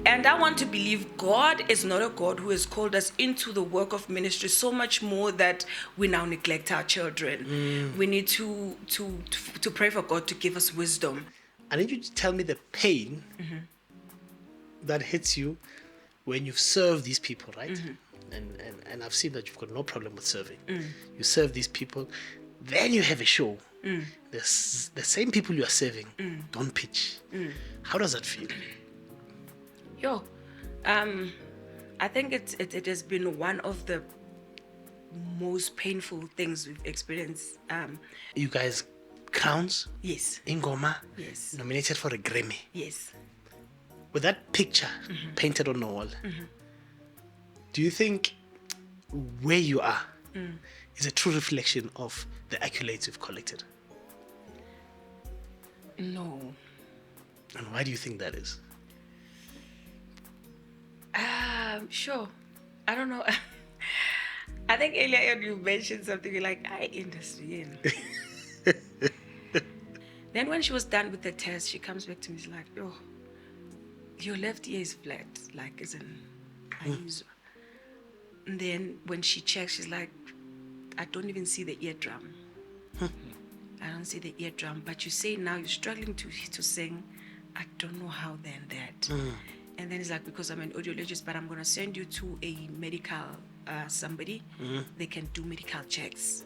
And I want to believe God is not a God who has called us into the work of ministry so much more that we now neglect our children. We need to pray for God to give us wisdom. I need you to tell me the pain that hits you when you've served these people, right? And I've seen that you've got no problem with serving. You serve these people, then you have a show. The same people you are serving don't pitch. How does that feel? I think it has been one of the most painful things we've experienced. You guys, crowns? Yes. Ingoma? Yes. Nominated for a Grammy? Yes. With that picture painted on the wall, do you think where you are is a true reflection of the accolades you've collected? No. And why do you think that is? Sure. I don't know. I think earlier you mentioned something you're like, I understand. Then when she was done with the test, she comes back to me, she's like, your left ear is flat, like it's an unusual. And then when she checks, she's like, I don't even see the eardrum. I don't see the eardrum. But you say now you're struggling to sing. I don't know how then that. And then it's like, because I'm an audiologist, but I'm going to send you to a medical somebody. They can do medical checks.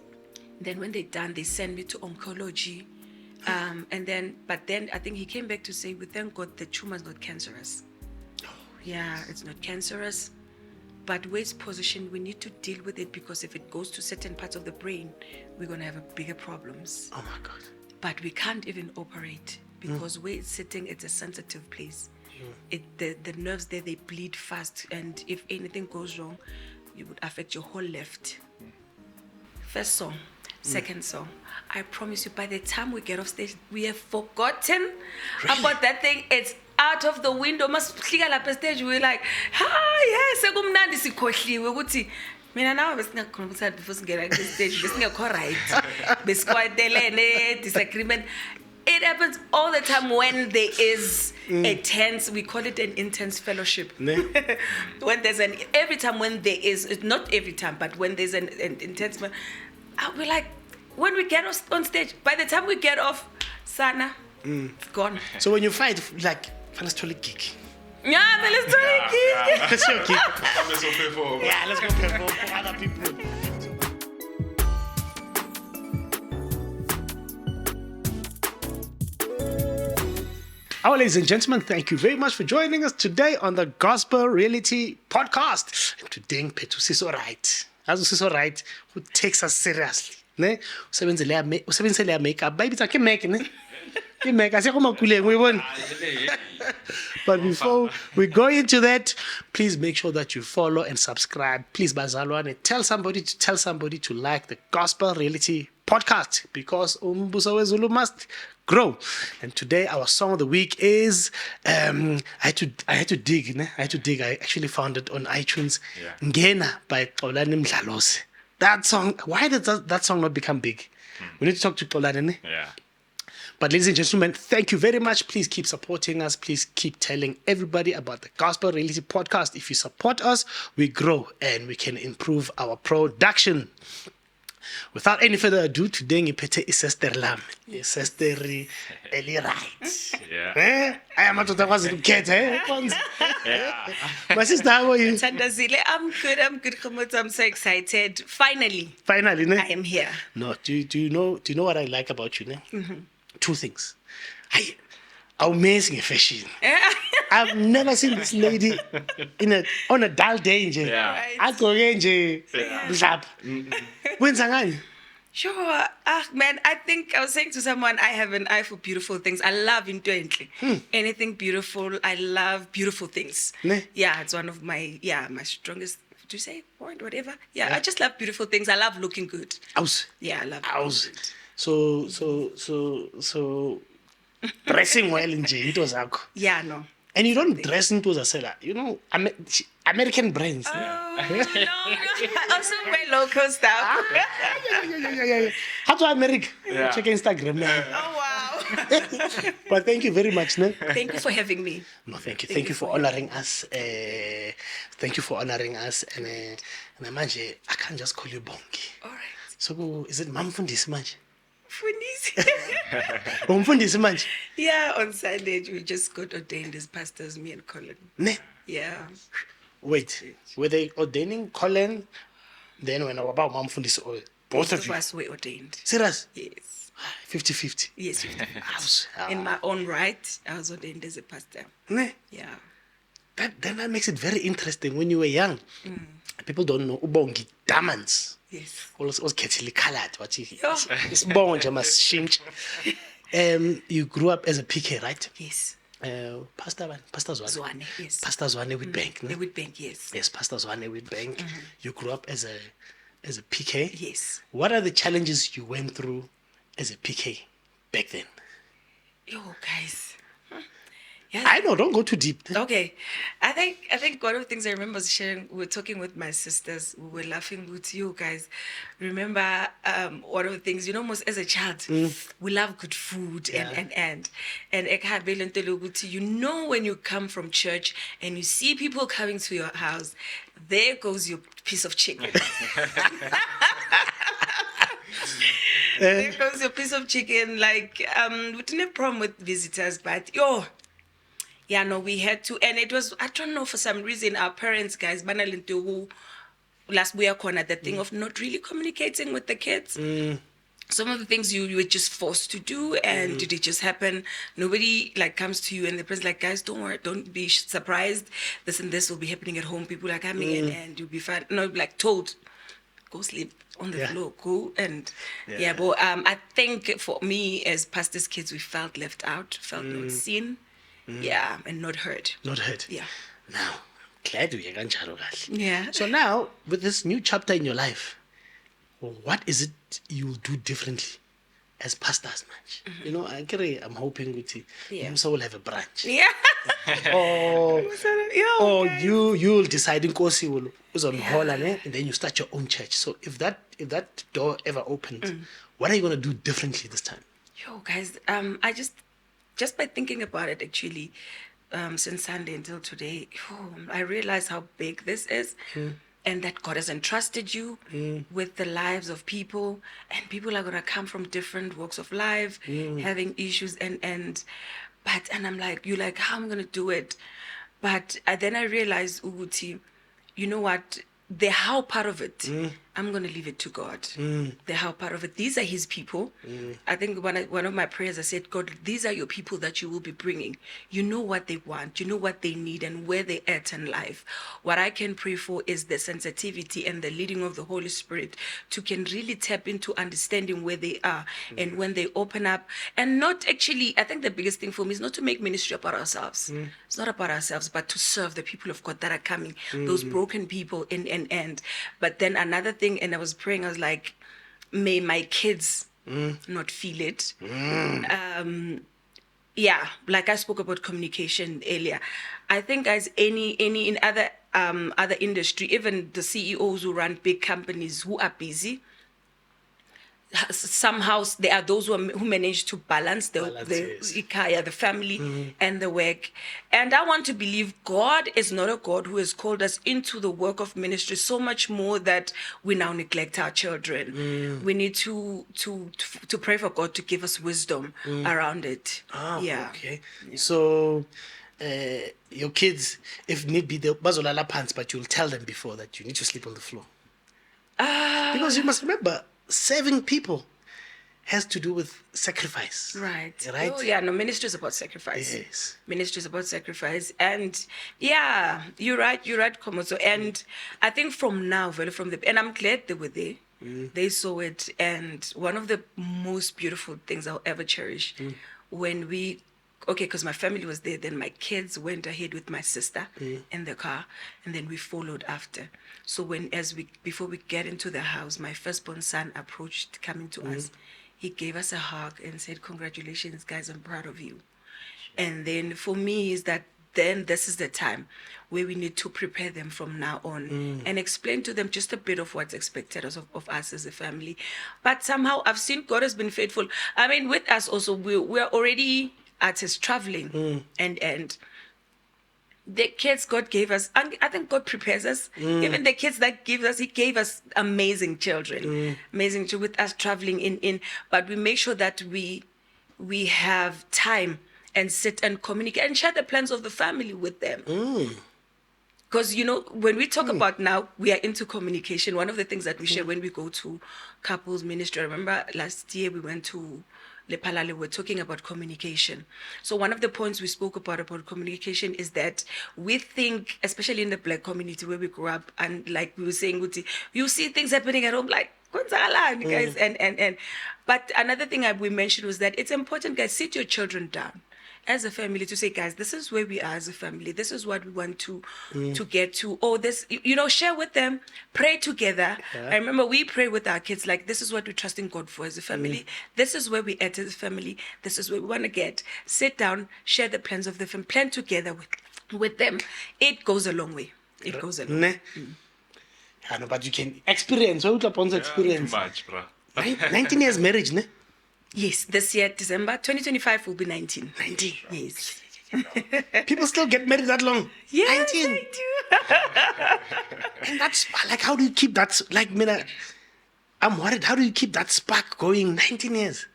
Then when they're done, they send me to oncology. But then I think he came back to say, we thank God the tumor is not cancerous. Yeah, it's not cancerous. But where it's positioned, we need to deal with it, because if it goes to certain parts of the brain, we're going to have bigger problems. Oh my God. But we can't even operate, because where it's sitting, it's a sensitive place. The nerves there, they bleed fast. And if anything goes wrong, it would affect your whole left. First song. Second song. I promise you, by the time we get off stage, we have forgotten about that thing. It's out of the window. Masifika lapha stage, we're like, hi, yes, sekumnandi sikhohliwe ukuthi mina nawe besingakhona ukuthi before singena ku stage besingekho right. Besikwatelene disagreement. It happens all the time when there is a tense, we call it an intense fellowship. When there's every time when there is, not every time, but when there's an intense, we're like, when we get on stage, by the time we get off, Sana, it's gone. So when you fight, like, let's totally kick. Yeah, let's totally kick. Let's go kick. Let's go perform. Yeah, let's go perform for other people. Our ladies and gentlemen, thank you very much for joining us today on the Gospel Reality Podcast. And today, Petrus is all right. As is all right, who takes us seriously. Ne? Usebenzele makeup. Baby, it's a make, ne? But before we go into that, please make sure that you follow and subscribe. Please, Bazalwane, tell somebody to like the Gospel Reality Podcast, because Umbuso Wezulu must grow. And today our song of the week is I had to dig. I actually found it on iTunes. Ngena by Xolani Mdlalose. That song, why did that song not become big? We need to talk to Xolani. Yeah. But ladies and gentlemen, thank you very much. Please keep supporting us. Please keep telling everybody about the Gospel Reality Podcast. If you support us, we grow and we can improve our production. Without any further ado, today ngiphethe isister lami. Isister eli right. Yeah. I am to takwazi ukukhetha, Yeah. My sister, how are you? Thandazile, I'm good, Khomotso. I'm so excited. Finally, Finally, I am here. No, do you know what I like about you, ne? Two things. Hey, amazing fashion. I've never seen this lady on a dull day. Yeah. I go nje. Mhlapha. Wenza ngani? Sure. Man, I think I was saying to someone, I have an eye for beautiful things. I love into anything beautiful. I love beautiful things. Ne? Yeah, it's one of my strongest, do you say point, whatever? Yeah, I just love beautiful things. I love looking good. Aus. Yeah, I love Aus. So dressing well nje into zakho. Yeah, no. And you don't dress into zasela. You know, American brands. Oh, no. Also wear local stuff. How to America? Yeah. Check Instagram now. Oh, wow. But thank you very much, ne? Thank you for having me. No, thank you. Thank Thank you you for for honoring us. Thank you for honoring us. And manje, I can't just call you Bongi. All right. So, is it Mamfundisi manje? Funisi. Umfundisi manje? Yeah, on Sunday we just got ordained as pastors, me and Colin. Ne? Yeah. Wait, were they ordaining Collin? Then when about Mamfundisi, or both of you? us were ordained. Serious? Yes. 50-50. Yes. Ah, In my own right, I was ordained as a pastor. ne? Yeah. That makes it very interesting. When you were young, people don't know Bongi Damans. Yes. Was khethile colored. What he? Yeah. It's bonja must change. You grew up as a PK, right? Yes. Pastor Zwane. Zwane, yes. Pastor Zwane with bank. The Wood Bank, yes. Yes, Pastor Zwane with bank. You grew up as a PK. Yes. What are the challenges you went through as a PK back then? Yo, guys. Yeah. I know, don't go too deep. Okay, I think one of the things I remember was sharing. We were talking with my sisters. We were laughing with you guys. Remember, one of the things, most as a child, we love good food and when you come from church and you see people coming to your house, there goes your piece of chicken. There goes your piece of chicken. Like, we didn't have a problem with visitors, but yeah, no, we had to, and it was, I don't know, for some reason, our parents, guys, banalintu last week corner, the thing of not really communicating with the kids. Some of the things you were just forced to do, and did it just happen? Nobody comes to you, and the parents guys, don't worry, don't be surprised. This and this will be happening at home. People are coming in, and you'll be fine. No, told, go sleep on the floor, go and but I think for me as pastors' kids, we felt left out, felt not seen. Yeah, and not heard. Not heard. Yeah. Now, glad we are kanjalo kahle. Yeah. So now, with this new chapter in your life, what is it you will do differently as pastors, man? I'm hoping with you will have a branch. Yeah. Or you'll decide in Kosi will on Holland, and then you start your own church. So if that door ever opens, what are you gonna do differently this time? Yo, guys, I just by thinking about it, actually, since Sunday until today, I realized how big this is, and that God has entrusted you with the lives of people, and people are gonna come from different walks of life, having issues, and I'm like, you're like, how am I gonna do it? But then I realized, Uguti, you know what? The how part of it, I'm going to leave it to God. The how part of it, these are his people. I think one of my prayers, I said, God, these are your people that you will be bringing. You know what they want. You know what they need and where they're at in life. What I can pray for is the sensitivity and the leading of the Holy Spirit to can really tap into understanding where they are and when they open up. And not actually, I think the biggest thing for me is not to make ministry about ourselves. It's not about ourselves, but to serve the people of God that are coming, those broken people in end. But then another thing, and I was praying, I was like, may my kids not feel it. Like I spoke about communication earlier. I think as any in other industry, even the CEOs who run big companies who are busy, somehow there are those who manage to balance the family and the work. And I want to believe God is not a God who has called us into the work of ministry so much more that we now neglect our children. We need to pray for God to give us wisdom around it. Okay. So your kids, if need be, they'll bazolala pants, but you'll tell them before that you need to sleep on the floor. Because you must remember, serving people has to do with sacrifice. Right. Right? Oh, yeah. No, ministry is about sacrifice. Yes. Ministry is about sacrifice. And yeah, you're right, Komoso. And I think from now, and I'm glad they were there. They saw it. And one of the most beautiful things I'll ever cherish when because my family was there, then my kids went ahead with my sister in the car, and then we followed after. So before we get into the house, my firstborn son approached, coming to us. He gave us a hug and said, "Congratulations, guys, I'm proud of you." And then for me is that then this is the time where we need to prepare them from now on and explain to them just a bit of what's expected of us as a family. But somehow I've seen God has been faithful. I mean, with us also, we're already artists traveling and the kids God gave us, and I think God prepares us. Even the kids that He gave us amazing children, amazing children with us traveling in. But we make sure that we have time and sit and communicate and share the plans of the family with them. Because, when we talk about now, we are into communication. One of the things that we share when we go to couples ministry, I remember last year we went to Lepalale, we're talking about communication. So one of the points we spoke about communication is that we think, especially in the Black community where we grew up, and like we were saying, you see things happening at home like, guys, and but another thing we mentioned was that it's important, guys, sit your children down as a family to say, guys, this is where we are as a family. This is what we want to get to. Or this, share with them, pray together. Yeah. I remember we pray with our kids, like, this is what we're trusting God for as a family. This is where we at as a family. This is where we want to get. Sit down, share the plans of the family, plan together with them. It goes a long way. It goes a long way. I know, but you can experience. What upon experience? Too much, bro. 19 years marriage, ne? Yes, this year, December 2025 will be 19. 19. Yes. People still get married that long. Yes, 19. I do. And that's like, how do you keep that? Like, I'm worried. How do you keep that spark going? 19 years.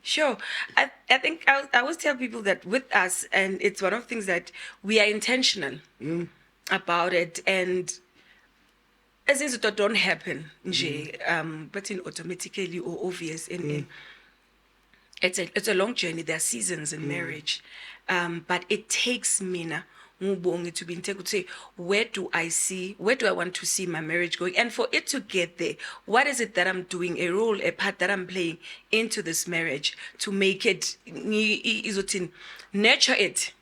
Sure. I think I always tell people that with us, and it's one of the things that we are intentional about it, and as is it don't happen, but in automatically or obvious. It's a long journey. There are seasons in marriage, but it takes Mina Bongi to be able to say, where do I want to see my marriage going? And for it to get there, what is it that I'm doing, a role, a part that I'm playing into this marriage to make it, nurture it,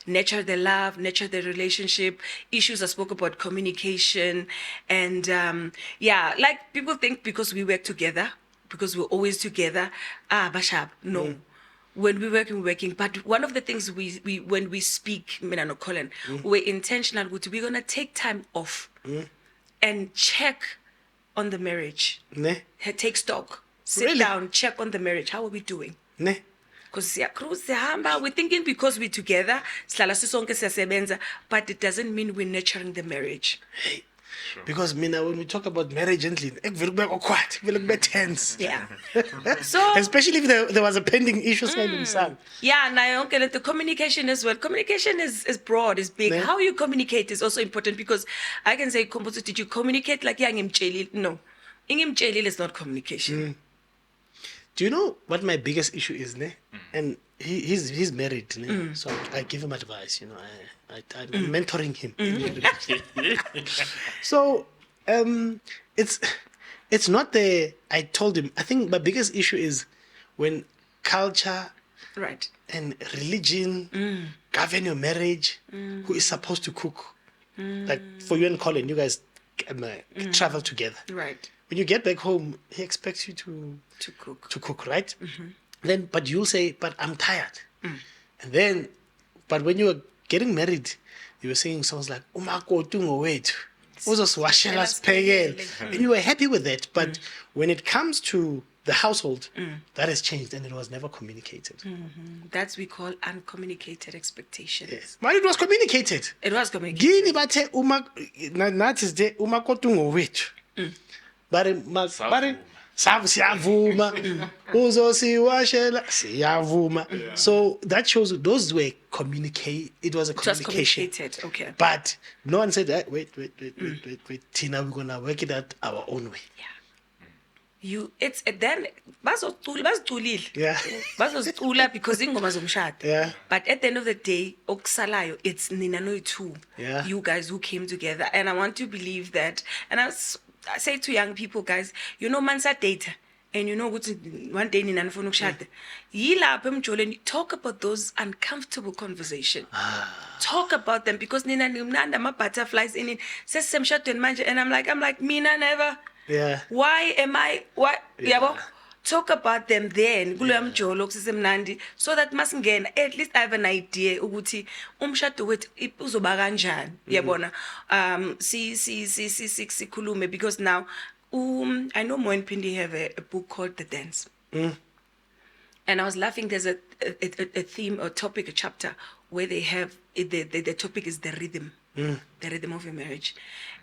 nurture the love, nurture the relationship. Issues I spoke about, communication, and like people think because we work together, because we're always together, bashab. No. When we're working. But one of the things we when we speak, Bongi and Collin, we're intentional. We're gonna take time off and check on the marriage. Take stock. Sit down, check on the marriage. How are we doing? Because we're thinking because we're together, but it doesn't mean we're nurturing the marriage. Sure. Because when we talk about marriage, it will be awkward, it will be tense. Yeah. So especially if there was a pending issue. Yeah, now the communication as well. Communication is broad, is big. How you communicate is also important, because I can say, did you communicate like yang imchelil? No. Ingim chelil is not communication. Do you know what my biggest issue is, ne? And he's married, ne? So I give him advice, I'm mentoring him. So it's not I told him, I think my biggest issue is when culture and religion govern your marriage. Who is supposed to cook? Like for you and Collin, you guys travel together. Right. When you get back home, he expects you to cook, right? Then, but you'll say, but I'm tired. And then, but when you were getting married, you were singing songs like, wait, and you were happy with that. But when it comes to the household, that has changed, and it was never communicated. That's we call uncommunicated expectations. Yes. But it was communicated. It was communicated. So that shows those were communicate. It was a communication. Okay. But no one said that. Wait, Tina, we're gonna work it out our own way. It's then bazocula because ingoma zomshado. Yeah. But at the end of the day, okusalayo, it's nina no two. Yeah. You guys who came together, and I want to believe that. And I say to young people, guys, mansa data, and one day nina nifuna ukushada. Yilapho emjoleni, talk about those uncomfortable conversations. Talk about them, because nina nimnanda ma butterflies in it. Says semshadweni manje, and I'm like mina never. Yeah. Why am I? What? Yeah. talk about them then kuloya mjolo kusesemnandi so that masingena at least I have an idea ukuthi umshado wethu uzoba kanjani yabona sikhulume because now I know Moen Pindi have a book called The Dance. And I was laughing. There's a theme or topic, a chapter where they have the topic is the rhythm of your marriage.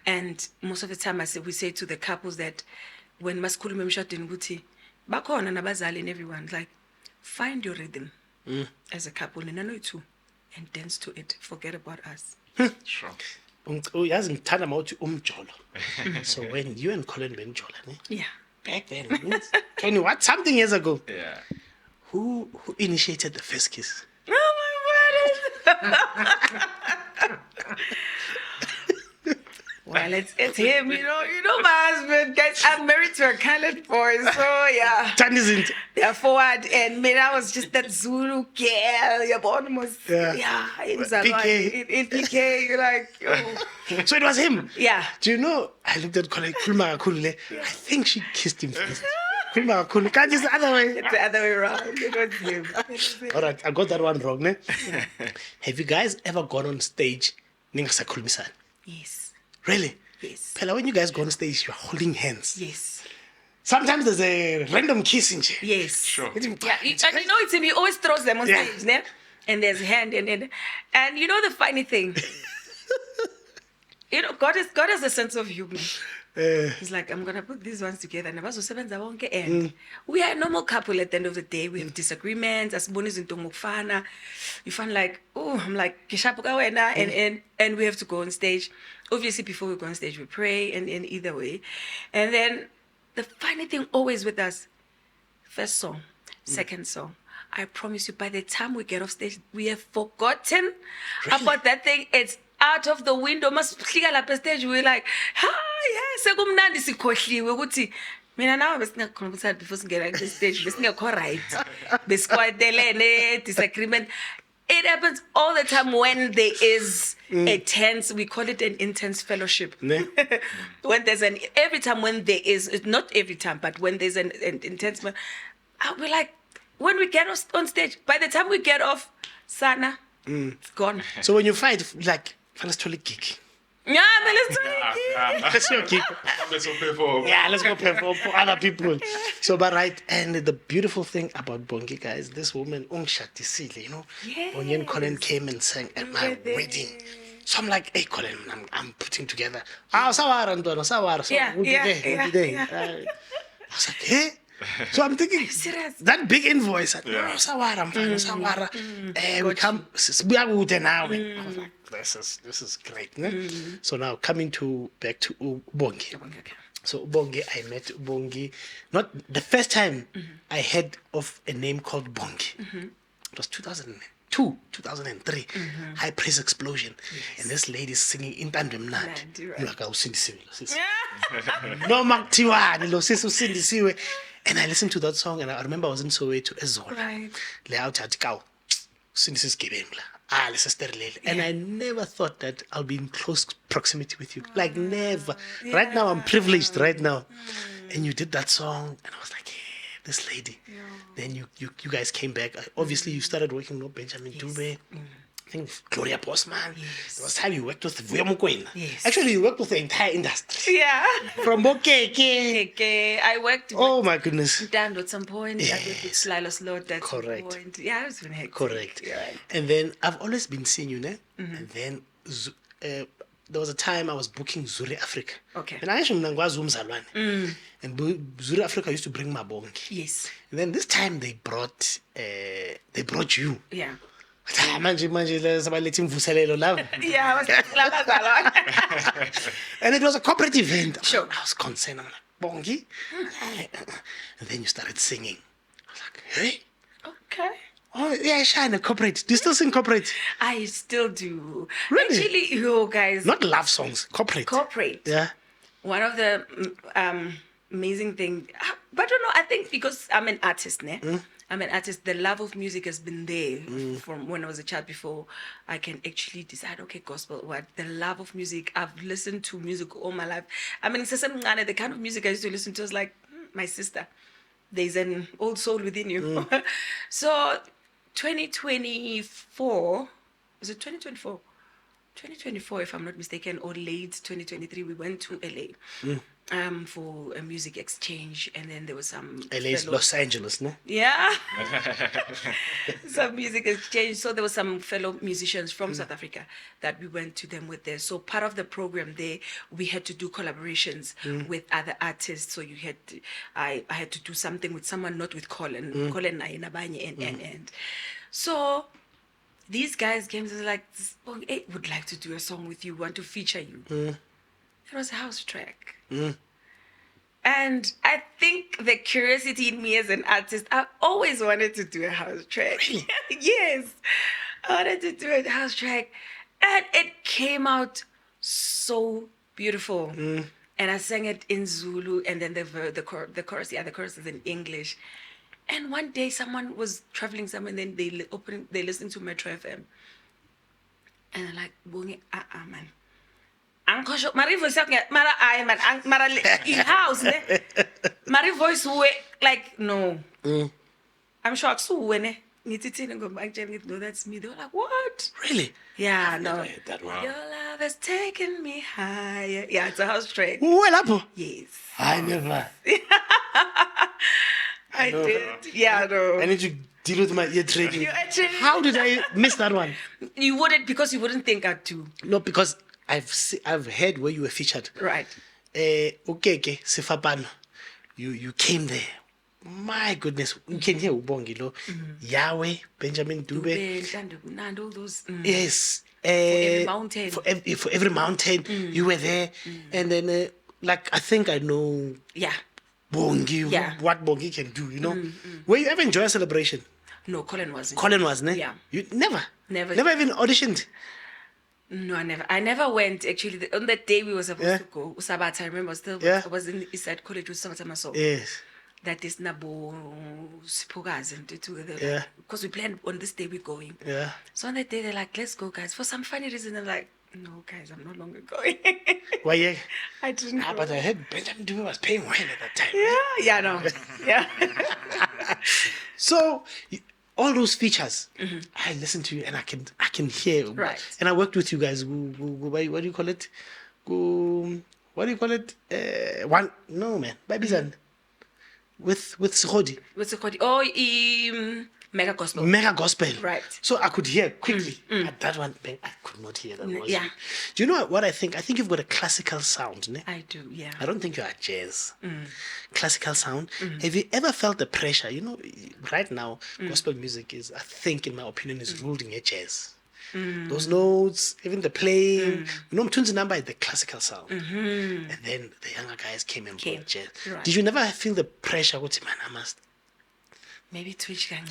And most of the time we say to the couples that when maskhulume emshadweni ukuthi bakhona nabazali and everyone like find your rhythm as a couple and dance to it. Forget about us. Sure. Uyazi ngithanda mawuthi umjolo. So when you and Collin benjola, Yeah. back then, 20 what something years ago. Yeah. Who initiated the first kiss? Oh my God. Well, it's him, you know my husband, guys, I'm married to a colored boy, so yeah. Isn't Yeah, forward, and I was just that Zulu girl, your bottom was, in PK. In PK, you're like, yo. So it was him. Yeah. Do you know? I looked at Collin. I think she kissed him first. Can't you the other way? It's the other way around. It was him. All right, I got that one wrong, ne? Have you guys ever gone on stage? Ningasakhulumisana? Yes. Really? Yes. Phela, when you guys go on stage, you're holding hands. Yes. Sometimes there's a random kissing. Yes. Sure. Yeah, and you know it's him. He always throws them on stage, ne? And there's a hand and you know the funny thing. You know, God has a sense of humor. He's like, I'm gonna put these ones together. And we are a normal couple at the end of the day. We have disagreements. As bonus into mukfana, you find like, oh, I'm like, and we have to go on stage. Obviously, before we go on stage, we pray and either way. And then the funny thing always with us, first song, second song. I promise you, by the time we get off stage, we have forgotten about that thing. It's out of the window. Masifika lapha stage, we're like, yes, sekumnandi sikhohliwe ukuthi mina nawe besingakhona before singena ku stage besingekho right. Besikwatelene disagreement. It happens all the time when there is a tense, we call it an intense fellowship. When there's every time when there is, not every time, but when there's an intense, we're like, when we get on stage, by the time we get off, Sana, it's gone. So when you fight, like, let's totally kick. Yeah, man, let's Let's go kick. Let's go perform. Yeah, let's go perform for other people. So, but right, and the beautiful thing about Bongi, guys, this woman, you know, Bongi and Collin came and sang at my wedding. So I'm like, hey, Collin, I'm putting together. Sawara, Sawara. So Yeah. I was like, hey. So I'm thinking, that big invoice, Sawara, I'm fine, Sawara. We come, we are good now. I was like, this is great. Ne? So now coming back to Bongi. So Bongi, I met Bongi, not the first time I heard of a name called Bongi. It was 2002, 2003, High Praise Explosion. Yes. And this lady is singing in Tandem Nat. Like, I'll sing this. No Maktiwani, lo sis usindisiwe. And I listened to that song and I remember I was in Soweto Ezol. Right. Layout at Cow. Since Gibemla. And I never thought that I'll be in close proximity with you. Like never. Yeah. Right now I'm privileged right now. And you did that song and I was like, hey, this lady. Yeah. Then you guys came back. Obviously you started working with Benjamin Dube. I think Gloria Bosman. Yes. There was time you worked with Vuya Mokoena. Yes. Actually, you worked with the entire industry. Yeah. From Bokeke. I worked with my goodness. Dan at some point. Yes. I worked with Slilos Lord at some point. Yeah, it was been hectic. Correct. Yeah. And then I've always been seeing you, ne? And then there was a time I was booking Zuri Africa. Okay. And I actually Zalwane. And Zuri Africa used to bring Mabongi. Yes. And then this time they brought you. Yeah. And it was a corporate event. Sure. I was concerned. I'm like, Bongi? And then you started singing. I was like, hey. Okay. Oh, yeah, Shine, a corporate. Do you still sing corporate? I still do. Really? Actually, you guys. Not love songs, corporate. Corporate. Yeah. One of the amazing things. But I don't know, I think because I'm an artist, ne? I'm an artist. The love of music has been there from when I was a child before I can actually decide, okay, gospel, what? The love of music. I've listened to music all my life. I mean, the kind of music I used to listen to was like my sister. there's an old soul within you. So 2024, is it 2024? 2024, if I'm not mistaken, or late 2023, we went to LA for a music exchange, and then there was some LA is Los Angeles, no? yeah, some music exchange. So there were some fellow musicians from South Africa that we went to them with there. So part of the program there, we had to do collaborations with other artists. So you had I had to do something with someone, not with Collin. Collin and so these guys came and like, I would like to do a song with you, want to feature you. It was a house track. And I think the curiosity in me as an artist, I always wanted to do a house track. Really? Yes. I wanted to do a house track. And it came out so beautiful. And I sang it in Zulu, and then the chorus is in English. And one day someone was traveling somewhere, and then they listened to Metro FM. And I'm like, Bongi, man. Unconscious, my voice, mara I man, mara in house, ne? My voice like no. I'm shocked. So when go back, no, that's me. They were like, what? Really? Yeah, I've no. never heard that one. Your love has taken me higher. Yeah, it's a house track. Well, Apo. Yes, I never. I did. Yeah, no. I need to deal with my ear training. You actually- How did I miss that one? You wouldn't, because you wouldn't think I'd do. No, because I've heard where you were featured. Right. Okay, Sifapano. You came there. My goodness, you can hear Bongi, Yahweh, Benjamin Dube. And all those. Yes. For every mountain. For every mountain, you were there. And then, like, I think I know Yeah. Bongi, Yeah. what Bongi can do, Were you ever enjoy a celebration? No, Collin wasn't. Collin wasn't it? Yeah. You never? Never. Never even auditioned? No, I never went, actually. On that day we were supposed Yeah. to go, Sabata, I remember, Yeah. I was in the East Side College with Sabata Maso. Yes. That is Nabo Sipogas and together. Yeah. Because we planned on this day we're going. Yeah. So on that day they're like, let's go, guys. For some funny reason, I'm like, no, guys, I'm no longer going. Why, yeah? I didn't go. But I heard Benjamin Dube was paying well at that time. Yeah, no. Yeah. So all those features, I listen to you and I can hear. Right. And I worked with you guys. What do you call it? What do you call it? Babizan. With Sihodi. What's it called? Oh, Mega Gospel. Mega Gospel. Right. So I could hear quickly. But that one, I could not hear that. Yeah. Do you know what I think? I think you've got a classical sound. Ne? I do, yeah. I don't think you are jazz. Classical sound. Have you ever felt the pressure? Right now, gospel music is, I think, in my opinion, is ruled in jazz. Those notes, even the playing. Mtunzi number is the classical sound. And then the younger guys came and brought jazz. Right. Did you never feel the pressure? What man, I must Maybe Twitch gang.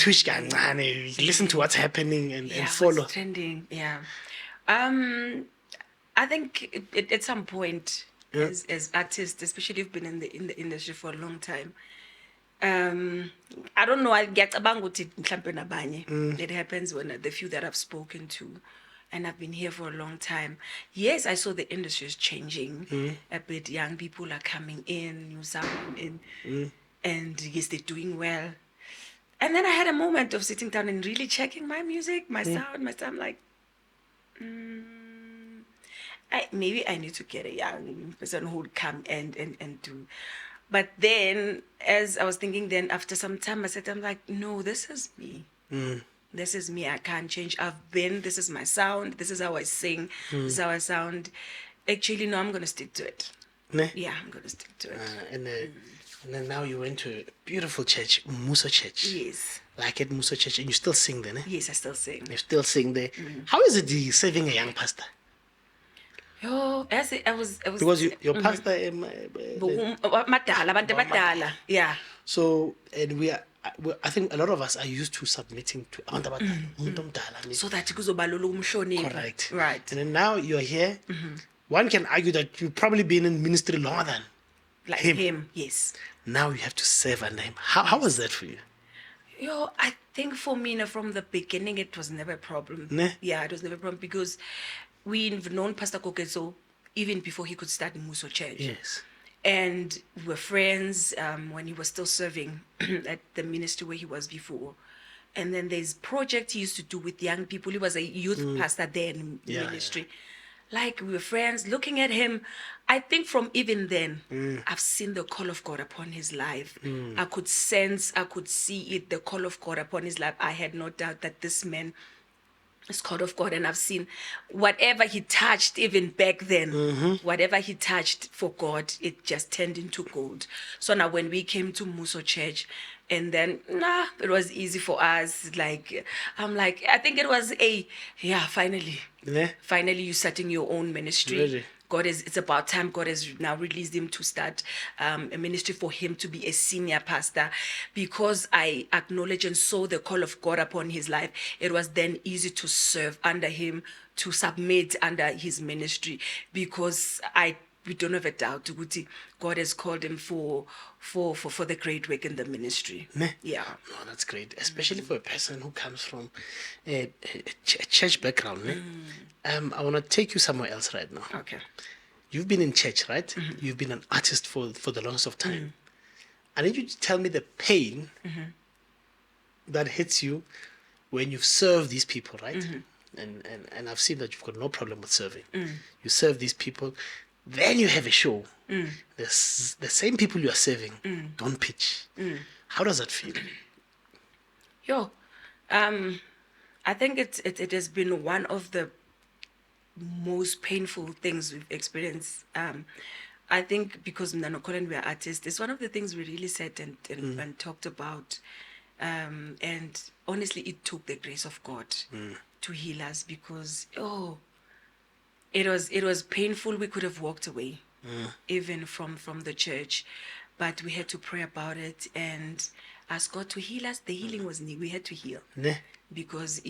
listen to what's happening and follow. What's trending, yeah. I think at some point, as artists, especially if you've been in the industry for a long time, I don't know, I get about it happens when the few that I've spoken to, and I've been here for a long time. Yes, I saw the industry is changing a bit. Young people are coming in, new sound in, and yes, they're doing well. And then I had a moment of sitting down and really checking my music, my sound, I'm like, maybe I need to get a young person who would come and do. But then, as I was thinking, then after some time, I'm like, no, this is me. This is me. I can't change. This is my sound. This is how I sing. This is how I sound. Actually, no, I'm going to stick to it. Ne? Yeah, I'm going to stick to it. And then now you went to a beautiful church, Musa Church. Yes. Like at Musa Church, and you still sing there, ne? Yes, I still sing. You still sing there. How is it serving a young pastor? I was Because your pastor, Madala, abantu abadala. Yeah. so, and I think a lot of us are used to submitting to abantu abadala, umuntu omdala, ne? So that kuzobalula umhloniphi. Correct. Right. And then now you're here. One can argue that you've probably been in ministry longer than Like him. him, yes. Now you have to serve under him. How was that for you? I think for me, from the beginning, it was never a problem. Ne? Yeah, it was never a problem because we've known Pastor Kokeso even before he could start in Muso Church. Yes. and we were friends when he was still serving at the ministry where he was before. And then there's project he used to do with young people. He was a youth pastor there in ministry. Like, we were friends. Looking at him, I think from even then, I've seen the call of God upon his life. I could sense, I could see it, the call of God upon his life. I had no doubt that this man is called of God. And I've seen whatever he touched, even back then, whatever he touched for God, it just turned into gold. So now when we came to Muso Church, and then, it was easy for us. Like, I'm like, I think it was finally. Yeah. Finally, you're starting your own ministry. Really? It's about time God has now released him to start a ministry for him to be a senior pastor. Because I acknowledge and saw the call of God upon his life, it was then easy to serve under him, to submit under his ministry, because we don't have a doubt Guti, God has called him for the great work in the ministry. Ne? Yeah. No, that's great, especially for a person who comes from a church background. Ne? I want to take you somewhere else right now. Okay. You've been in church, right? You've been an artist for the longest of time. I need you to tell me the pain that hits you when you've served these people, right? And I've seen that you've got no problem with serving. You serve these people, then you have a show. The same people you are serving don't pitch. How does that feel? I think it has been one of the most painful things we've experienced. I think because Bongi Collin, we are artists, it's one of the things we really said and talked about. And honestly, it took the grace of God to heal us, because it was painful. We could have walked away, even from the church, but we had to pray about it and ask God to heal us. The healing was needed. We had to heal, because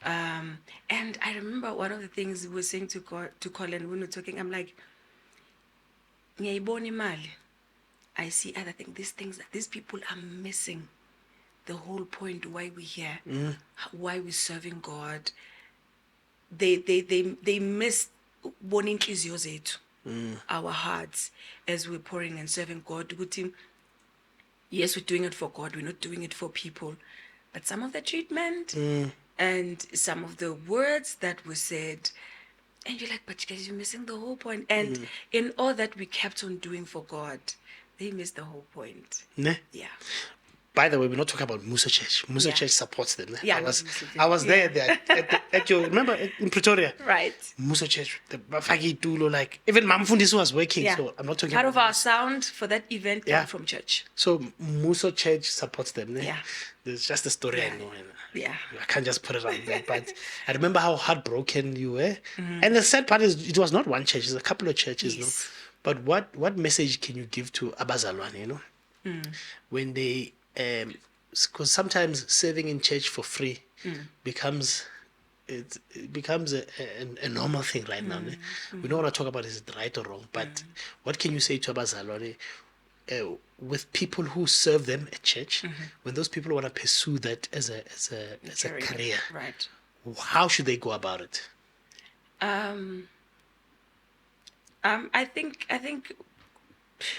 and I remember one of the things we were saying to Colin when we were talking. I'm like, I see other things. These things that these people are missing the whole point why we're here, why we're serving God. They miss our hearts as we're pouring and serving God. Yes, we're doing it for God. We're not doing it for people. But some of the treatment and some of the words that were said, and you're like, but guys, you're missing the whole point. And in all that we kept on doing for God, they missed the whole point. Ne? Yeah. By the way, we're not talking about Muso Church. Muso Church supports them. Ne? Yeah, I was there at your, remember, in Pretoria? Right. Muso Church, the Bafagi Tulo, like, even Mamfundis was working, so I'm not talking Part about of our sound for that event came from church. So Muso Church supports them. Ne? Yeah. There's just a story I know. Yeah. I can't just put it on there, but I remember how heartbroken you were. And the sad part is, it was not one church, it's a couple of churches, Yes. no? But what message can you give to Abazalwane, you know? When they, because sometimes serving in church for free becomes a normal thing right now. Ne? We don't want to talk about is it right or wrong, but what can you say to Abazalwane with people who serve them at church, when those people want to pursue that as a career? Right. How should they go about it? I think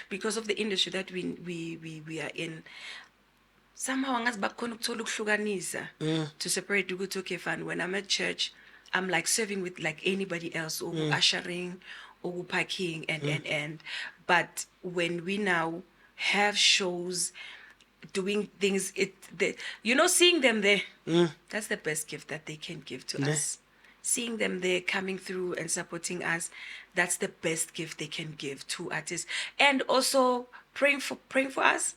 because of the industry that we are in, somehow angazi bakhona ukuthola ukuhlukanisa to separate ukuthi okay fine, when I'm at church I'm like serving with like anybody else, or ushering or parking and but when we now have shows, doing things, seeing them there, that's the best gift that they can give to us. Seeing them there coming through and supporting us, that's the best gift they can give to artists. And also praying for us,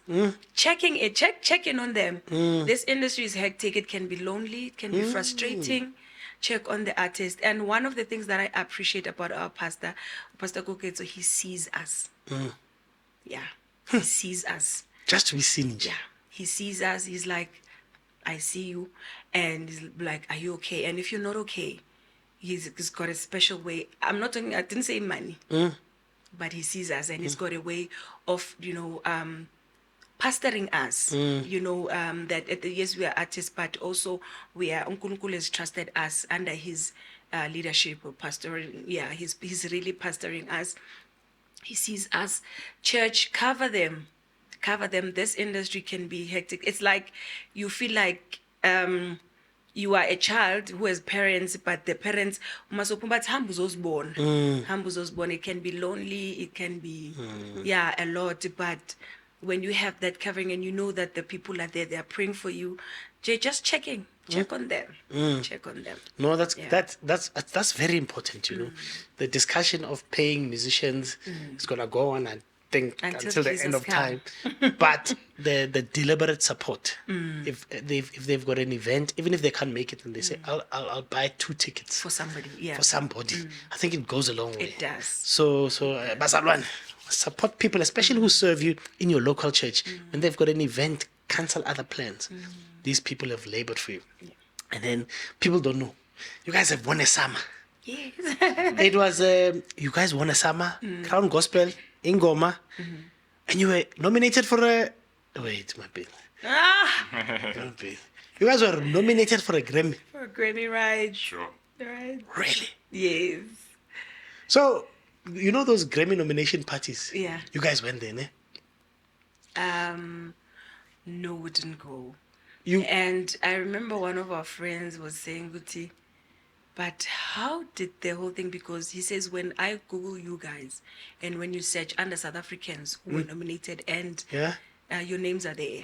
checking in on them. This industry is hectic. It can be lonely. It can be frustrating. Check on the artist. And one of the things that I appreciate about our pastor, Pastor Koketso, he sees us. Yeah, he sees us. Just to be seen. Yeah, he sees us. He's like, I see you. And he's like, are you okay? And if you're not okay, he's got a special way. I didn't say money, but he sees us and he's got a way of, pastoring us, that yes, we are artists, but also Unkulunkulu has trusted us under his leadership or pastoring. Yeah, he's really pastoring us. he sees us. Church, cover them. Cover them. This industry can be hectic. It's like you feel like you are a child who has parents, but the parents born. It can be lonely, it can be a lot. But when you have that covering and you know that the people are there, they are praying for you, just check on them. Check on them. No, that's Yeah. that's very important. The discussion of paying musicians is gonna go on, I think, until the end Jesus of come. time. But the deliberate support, if they've got an event, even if they can't make it, and they say, I'll buy 2 tickets For somebody, yeah. for somebody, I think it goes a long way. It does. So Bazalwane, support people, especially who serve you in your local church. When they've got an event, cancel other plans. These people have labored for you. And then people don't know. You guys have won a summer. Yes. It was, you guys won a summer, Crown Gospel, in Goma. And you were nominated for a, wait, my bill. My bill. You guys were nominated for a Grammy. For a Grammy ride. Sure. Right. Really? Yes. So, you know those Grammy nomination parties? Yeah. You guys went there, ne? No, we didn't go. You, And I remember one of our friends was saying, Guti, but how did the whole thing, because he says when I Google you guys and when you search under South Africans who were nominated and yeah? your names are there.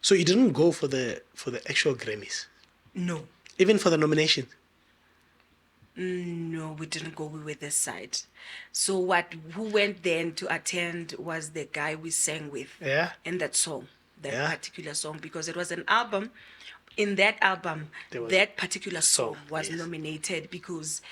So you didn't go for the actual Grammys? No. Even for the nomination? No, we didn't go. We were this side. So who went then to attend was the guy we sang with. Yeah? In that song, that Yeah. particular song, because it was an album. In that album, There was that particular song was yes. nominated because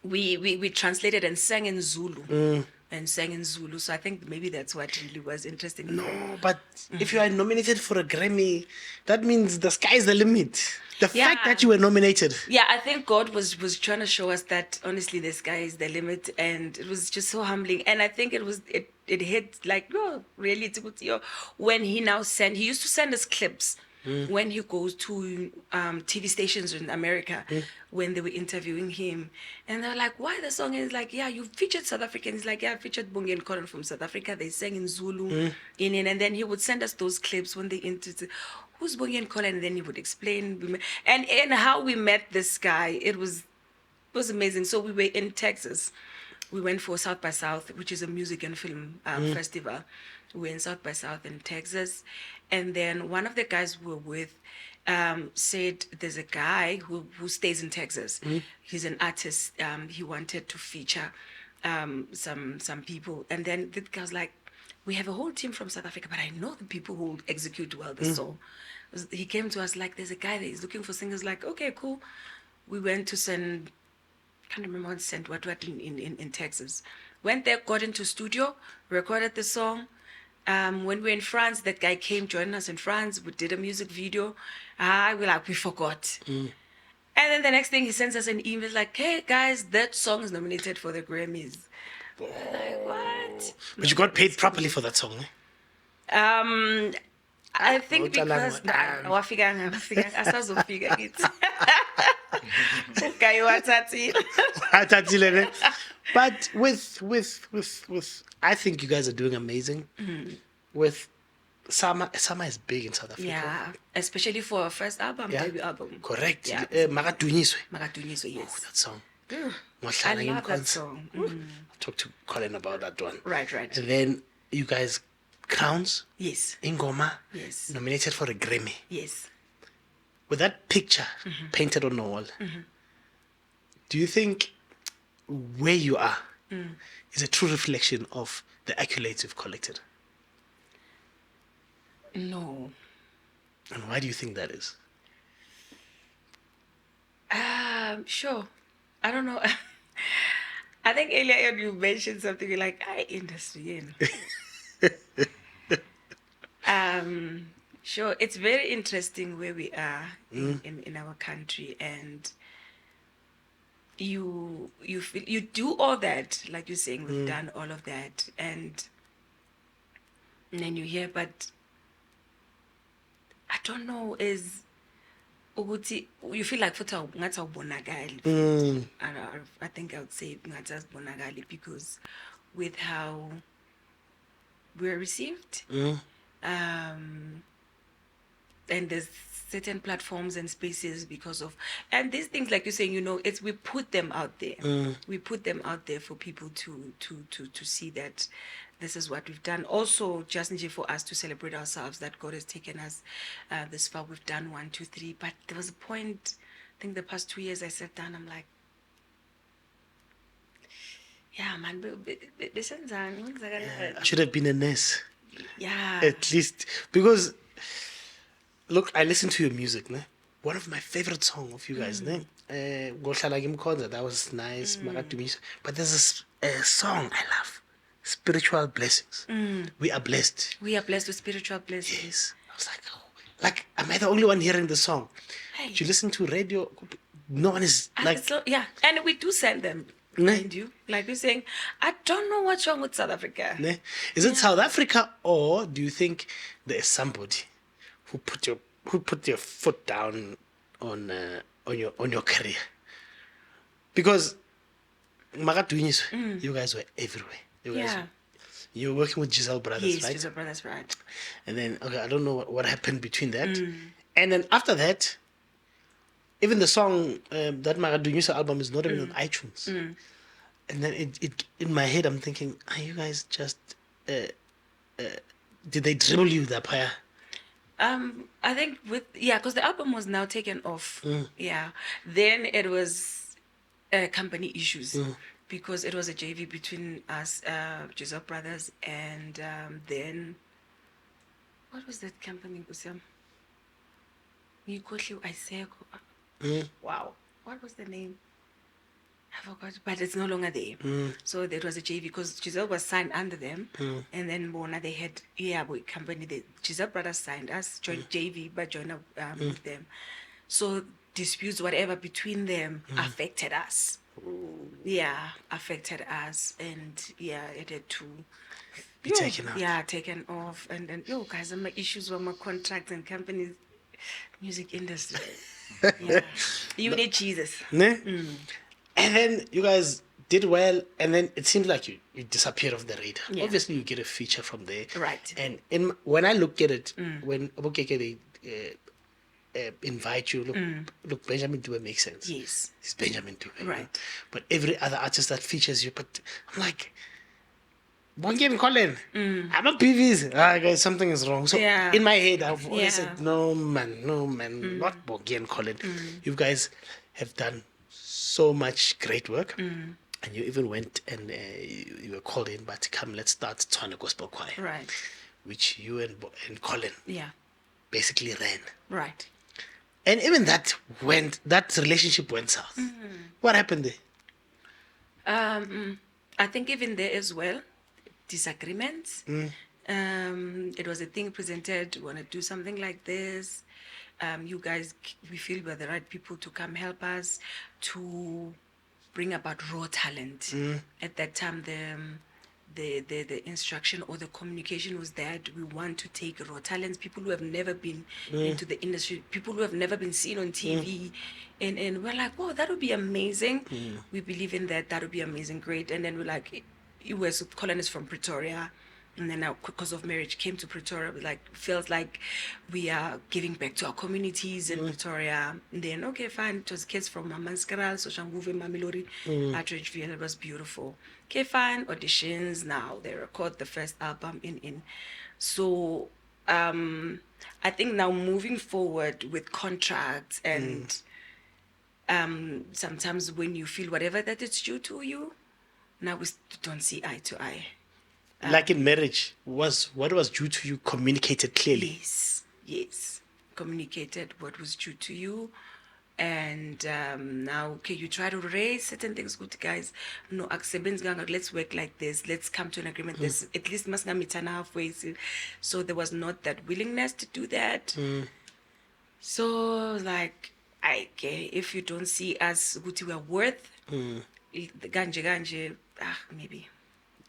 we translated and sang in Zulu. And sang in Zulu. So I think maybe that's what really was interesting. No, but if you are nominated for a Grammy, that means the sky's the limit. The fact that you were nominated. Yeah, I think God was trying to show us that honestly the sky is the limit, and it was just so humbling. And I think it hit like, oh, really, it's good to you. When he used to send us clips when he goes to TV stations in America when they were interviewing him, and they're like, why the song? And he's like, yeah, you featured South Africans. He's like, yeah, I featured Bongi and Collin from South Africa. They sang in Zulu and then he would send us those clips when they interviewed. Who's Bongi and Collin? And then he would explain and how we met this guy. It was amazing. So we were in Texas. We went for South by South, which is a music and film festival. We were in South by South in Texas. And then one of the guys we were with said there's a guy who stays in Texas. He's an artist. He wanted to feature some people. And then the guy was like, we have a whole team from South Africa, but I know the people who execute well the song. He came to us like, there's a guy that is looking for singers. Like, okay, cool. We went to can't remember what in Texas. Went there, got into studio, recorded the song. When we were in France, that guy came, joined us in France. We did a music video. We forgot. And then the next thing he sends us an email like, hey guys, that song is nominated for the Grammys. Like, what? But you got paid properly for that song, eh? I think because Ucalango. asazofika kithi. Okay, wathatile. But with I think you guys are doing amazing. With Summer is big in South Africa. Yeah, especially for our first album, debut album. Correct. Yeah. Makadunyiswe. Makadunyiswe, yes. That song. I love that song. Talk to Colin about that one. Right. And then you guys, Crowns, Yes. Ingoma, Yes. nominated for a Grammy. Yes. With that picture painted on the wall, do you think where you are is a true reflection of the accolades you've collected? No. And why do you think that is? Sure. I don't know. I think earlier you mentioned something like industry. Sure. It's very interesting where we are in our country, and you feel, you do all that, like you're saying, we've done all of that, and then you hear, but I don't know, ukuthi you feel like futhi ngathi awubonakali. I think I would say ngathi awubonakali because with how we're received, and there's certain platforms and spaces because of, and these things, like you're saying, it's, we put them out there. We put them out there for people to see that this is what we've done. Also, just for us to celebrate ourselves that God has taken us this far. We've done 1, 2, 3. But there was a point, I think the past 2 years, I sat down, I'm like, yeah, man, I should have been a nurse. Yeah. At least. Because, look, I listen to your music, ne? One of my favorite songs of you guys, ne? Gohlala Ngimkhonza, that was nice. But there's a song I love. Spiritual blessings. We are blessed. We are blessed with spiritual blessings. Yes. I was like, oh, like, am I the only one hearing the song? Hey. You listen to radio, no one is like... So, yeah, and we do send them. Mind you, like you're saying, I don't know what's wrong with South Africa. Ne? Is it South Africa, or do you think there is somebody who put your foot down on your career? Because you guys were everywhere. You were working with Giselle Brothers, yes, right? Giselle Brothers, right. And then I don't know what happened between that. And then after that, even the song, that Magadunyusa album is not even on iTunes. And then it in my head, I'm thinking, are you guys just, did they dribble you that higher? I think because the album was now taken off. Yeah. Then it was company issues because it was a JV between us, Giselle Brothers, and then, what was that company? Wow. What was the name? I forgot, but it's no longer there. So there was a JV because Giselle was signed under them, and then Mona, they had company. The Giselle Brothers signed us, joined JV, but joined with them. So disputes, whatever between them, affected us. Yeah, affected us, and it had to be taken out. Yeah, taken off, and then guys, my issues with my contracts and companies, music industry. Yeah, you need Jesus. Ne? And then you guys did well, and then it seems like you disappeared off the radar. Yeah. Obviously, you get a feature from there. Right. And when I look at it, when Obokeke, they invite you, look, Benjamin Dube makes sense. Yes. It's Benjamin Dube. Right. You know? But every other artist that features you, but I'm like, Bongi and Collin, I'm a PVs. Guys, something is wrong. So in my head, I've always said, no man, not Bongi and Collin. You guys have done so much great work. And you even went and you were called in, but come, let's start Tshwane Gospel Choir. Right. Which you and Collin basically ran. Right. And even that relationship went south. What happened there? I think even there as well, disagreements. It was a thing presented, we want to do something like this. You guys, we feel we're the right people to come help us to bring about raw talent. At that time, the instruction or the communication was that we want to take raw talents, people who have never been into the industry, people who have never been seen on TV. And we're like, wow, that would be amazing. We believe in that. That would be amazing, great. And then we're like, Collin is from Pretoria. And then now, because of marriage, came to Pretoria. Feels like we are giving back to our communities in Pretoria. And then, okay, fine. It was kids from Mamanskaral, Soshanguve, Mamilori, Atteridgeville. It was beautiful. Okay, fine. Auditions. Now they record the first album in. So, I think now moving forward with contracts and sometimes when you feel whatever that it's due to you, now we don't see eye to eye. Like in marriage, what was due to you communicated clearly? Yes. Communicated what was due to you. And now, okay, you try to raise certain things, good guys. No, let's work like this. Let's come to an agreement. This at least must not meet halfway. So there was not that willingness to do that. So like, if you don't see us, what we are worth, the ganje, maybe.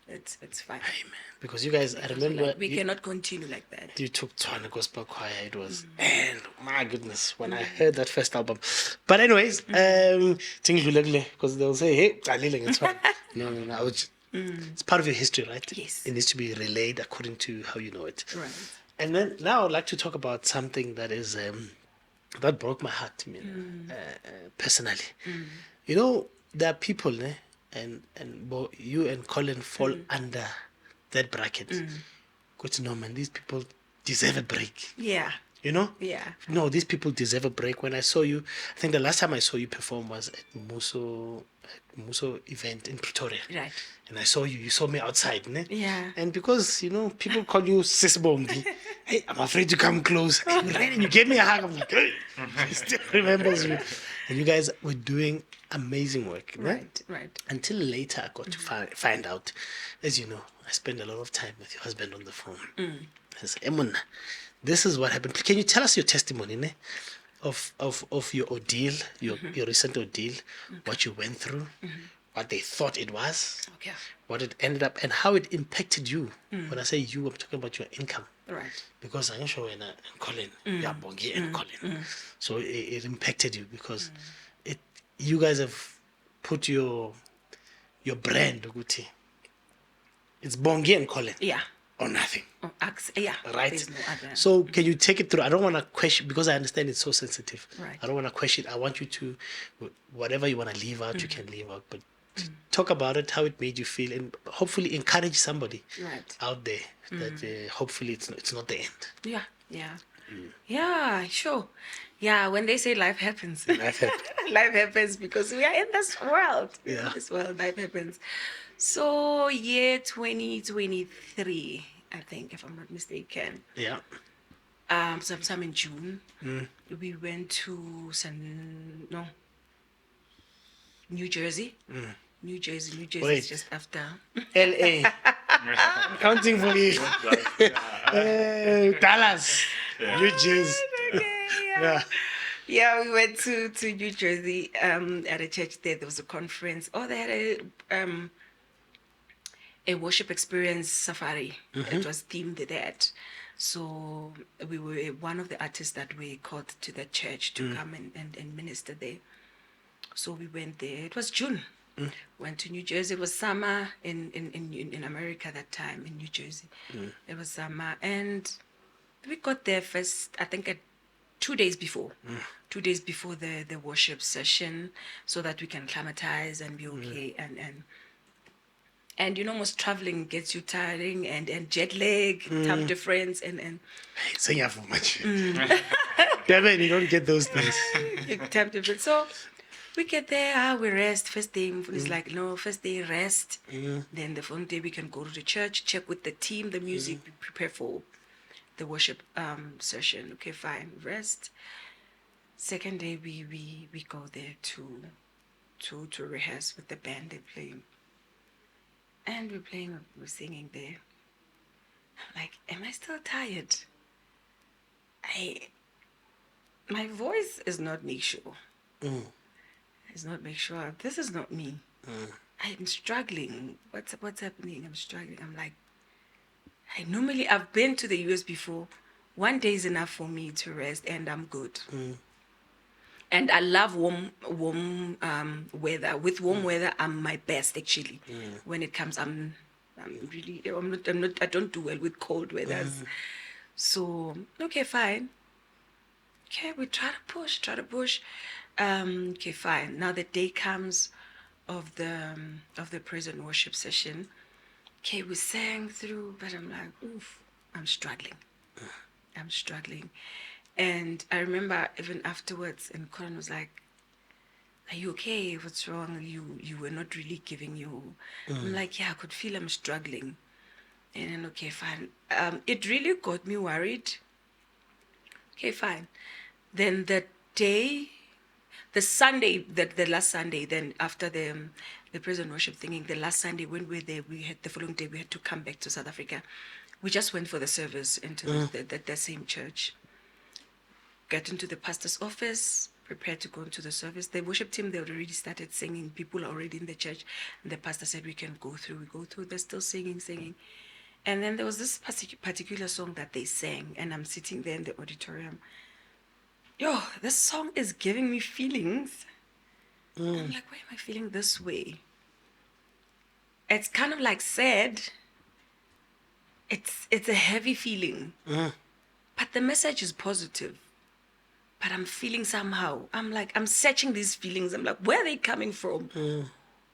It's fine. Amen. Because you guys, I remember Like, we cannot continue like that. you took Twana Gospel Choir. It was, and my goodness, when I heard that first album. But anyways, because they'll say, hey, it's fine. No. It's part of your history, right? Yes. It needs to be relayed according to how you know it. Right. And then now I'd like to talk about something that is that broke my heart, personally. You know, there are people, and you and Colin fall under that bracket. Because no man, these people deserve a break. Yeah. You know? Yeah. No, these people deserve a break. When I saw you, I think the last time I saw you perform was at Muso event in Pretoria. Right. And I saw you. You saw me outside, ne? Yeah. And because people call you Sis Bongi, hey, I'm afraid to come close. You ran and you gave me a hug. I'm like, hey, he still remembers you. And you guys were doing amazing work, ne? Right. Until later, I got to find out. As you know, I spend a lot of time with your husband on the phone. I said, Emuna, this is what happened. Can you tell us your testimony, ne? Of your ordeal, your recent ordeal, what you went through, what they thought it was, Okay. what it ended up, and how it impacted you. When I say you, I'm talking about your income. Right. Because I'm sure and Colin, yeah, Bongi and Collin. So it impacted you because you guys have put your brand, Uguti. It's Bongi and Collin. Yeah. Or nothing. Yeah. Right. There's no other. So can you take it through? I don't want to question because I understand it's so sensitive. Right. I don't want to question. I want you to, whatever you want to leave out, you can leave out. But talk about it, how it made you feel, and hopefully encourage somebody out there that hopefully it's not the end. Yeah. Yeah, sure. Yeah, when they say life happens. Life happens. Life happens because we are in this world. Yeah. In this world, life happens. So, year 2023, I think, if I'm not mistaken. Yeah. Sometime in June, we went to New Jersey. New Jersey Wait. is just after. LA. I'm counting for you. Dallas. New Jersey. Okay, Yeah. Yeah, we went to New Jersey at a church there. There was a conference. Oh, they had a worship experience safari. It was themed that. So we were one of the artists that we called to the church to come and minister there. So we went there. It was June. Went to New Jersey. It was summer in America that time, in New Jersey. It was summer. And we got there first, I think, 2 days before. 2 days before the worship session, so that we can acclimatize and be okay. And most traveling gets you tiring and jet lag, time difference and Hey, say you for much. Devin, you don't get those things. time difference. So we get there, we rest. First day, it's like, no, first day rest. Then the following day we can go to the church, check with the team, the music, prepare for the worship session. Okay, fine, rest. Second day we go there to rehearse with the band. They're playing. And we're singing there. I'm like, am I still tired? My voice is not make sure. It's not make sure. This is not me. I'm struggling. What's happening? I'm struggling. I'm like, I've been to the US before. 1 day is enough for me to rest and I'm good. And I love warm weather. With warm weather, I'm my best actually. When it comes, I don't do well with cold weather. So okay, fine. Okay, we try to push. Okay, fine. Now the day comes of the praise and worship session. Okay, we sang through, but I'm like, oof, I'm struggling. And I remember even afterwards, and Colin was like, are you okay? What's wrong? You were not really giving you. I'm like, yeah, I could feel I'm struggling. And then, okay, fine. It really got me worried. Okay, fine. Then the Sunday, the last Sunday, then after the praise and worship thingy, the last Sunday when we were there, the following day we had to come back to South Africa. We just went for the service into the same church. Got into the pastor's office, prepared to go into the service. The worship team, they had already started singing. People are already in the church. And the pastor said, we can go through. We go through. They're still singing. And then there was this particular song that they sang. And I'm sitting there in the auditorium. Yo, this song is giving me feelings. I'm like, why am I feeling this way? It's kind of like sad. It's a heavy feeling. But the message is positive. But I'm feeling somehow. I'm like, I'm searching these feelings. I'm like, where are they coming from?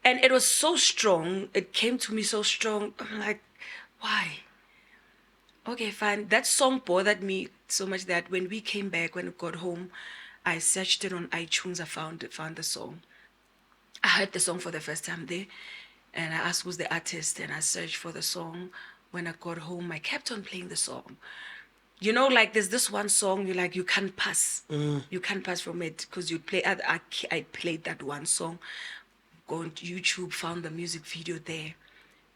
And it was so strong. It came to me so strong. I'm like, why? Okay, fine. That song bothered me so much that when we came back, when we got home, I searched it on iTunes. I found the song. I heard the song for the first time there. And I asked who's the artist. And I searched for the song. When I got home, I kept on playing the song. You know, like there's this one song you can't pass. You can't pass from it because you play. I played that one song. Go on YouTube, found the music video there,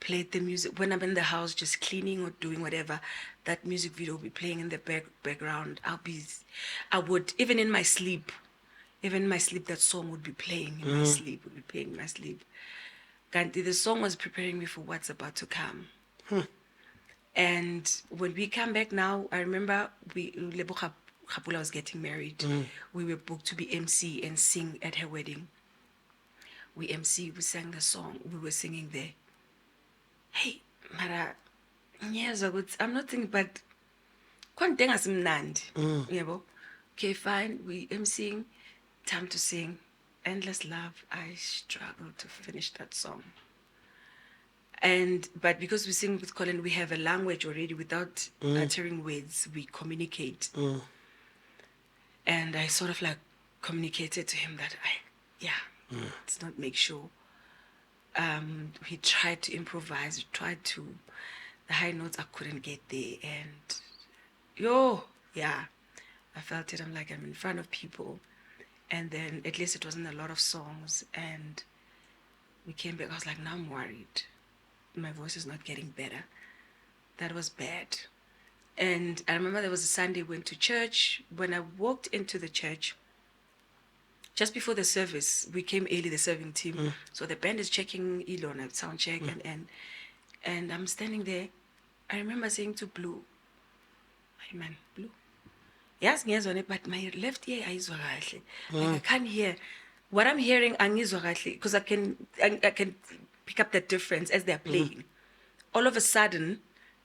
played the music. When I'm in the house just cleaning or doing whatever, that music video will be playing in the background. I would even in my sleep, that song would be playing in my sleep. Would be playing in my sleep. Kanti, the song was preparing me for what's about to come. And when we come back now, I remember Lebo Khapula was getting married. We were booked to be MC and sing at her wedding. We sang the song, we were singing there. Hey, Mara, yes, I'm not thinking, but kontenga simnandi. Yebo. Okay, fine, we MCing, time to sing. Endless Love, I struggled to finish that song. But because we sing with Collin, we have a language already without uttering words. We communicate. And I sort of like communicated to him that let's not make sure. He tried to improvise, the high notes I couldn't get there. And I felt it. I'm like, I'm in front of people. And then at least it wasn't a lot of songs. And we came back, I was like, now I'm worried. My voice is not getting better. That was bad. And I remember there was a Sunday, went to church. When I walked into the church, just before the service, we came early, the serving team. So the band is checking Elon at sound check, and I'm standing there. I remember saying to Blue, hey man, Blue. Yes, but my left ear is like I can't hear. What I'm hearing because I can pick up the difference as they're playing. All of a sudden,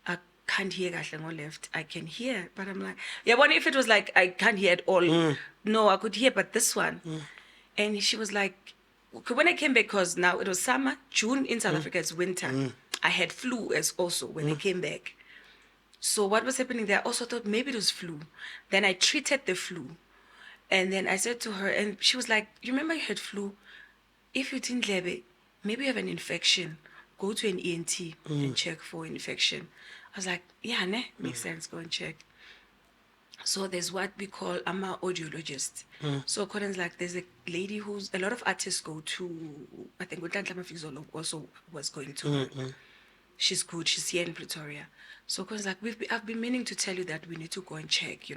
I can't hear kahle left. I can hear, but I'm like, I wonder if it was like I can't hear at all. No, I could hear, but this one. And she was like, when I came back, because now it was summer, June in South Africa, it's winter. I had flu as also when I came back. So what was happening there? I also thought maybe it was flu. Then I treated the flu. And then I said to her, and she was like, you remember you had flu? If you didn't have it, maybe you have an infection. Go to an ENT and check for infection. I was like, yeah, makes sense, go and check. So there's what we call, I'm an audiologist. So Collin's like, there's a lady who's, a lot of artists go to, I think Utantlama also was going to her. She's good, she's here in Pretoria. So Collin's like, I've been meaning to tell you that we need to go and check,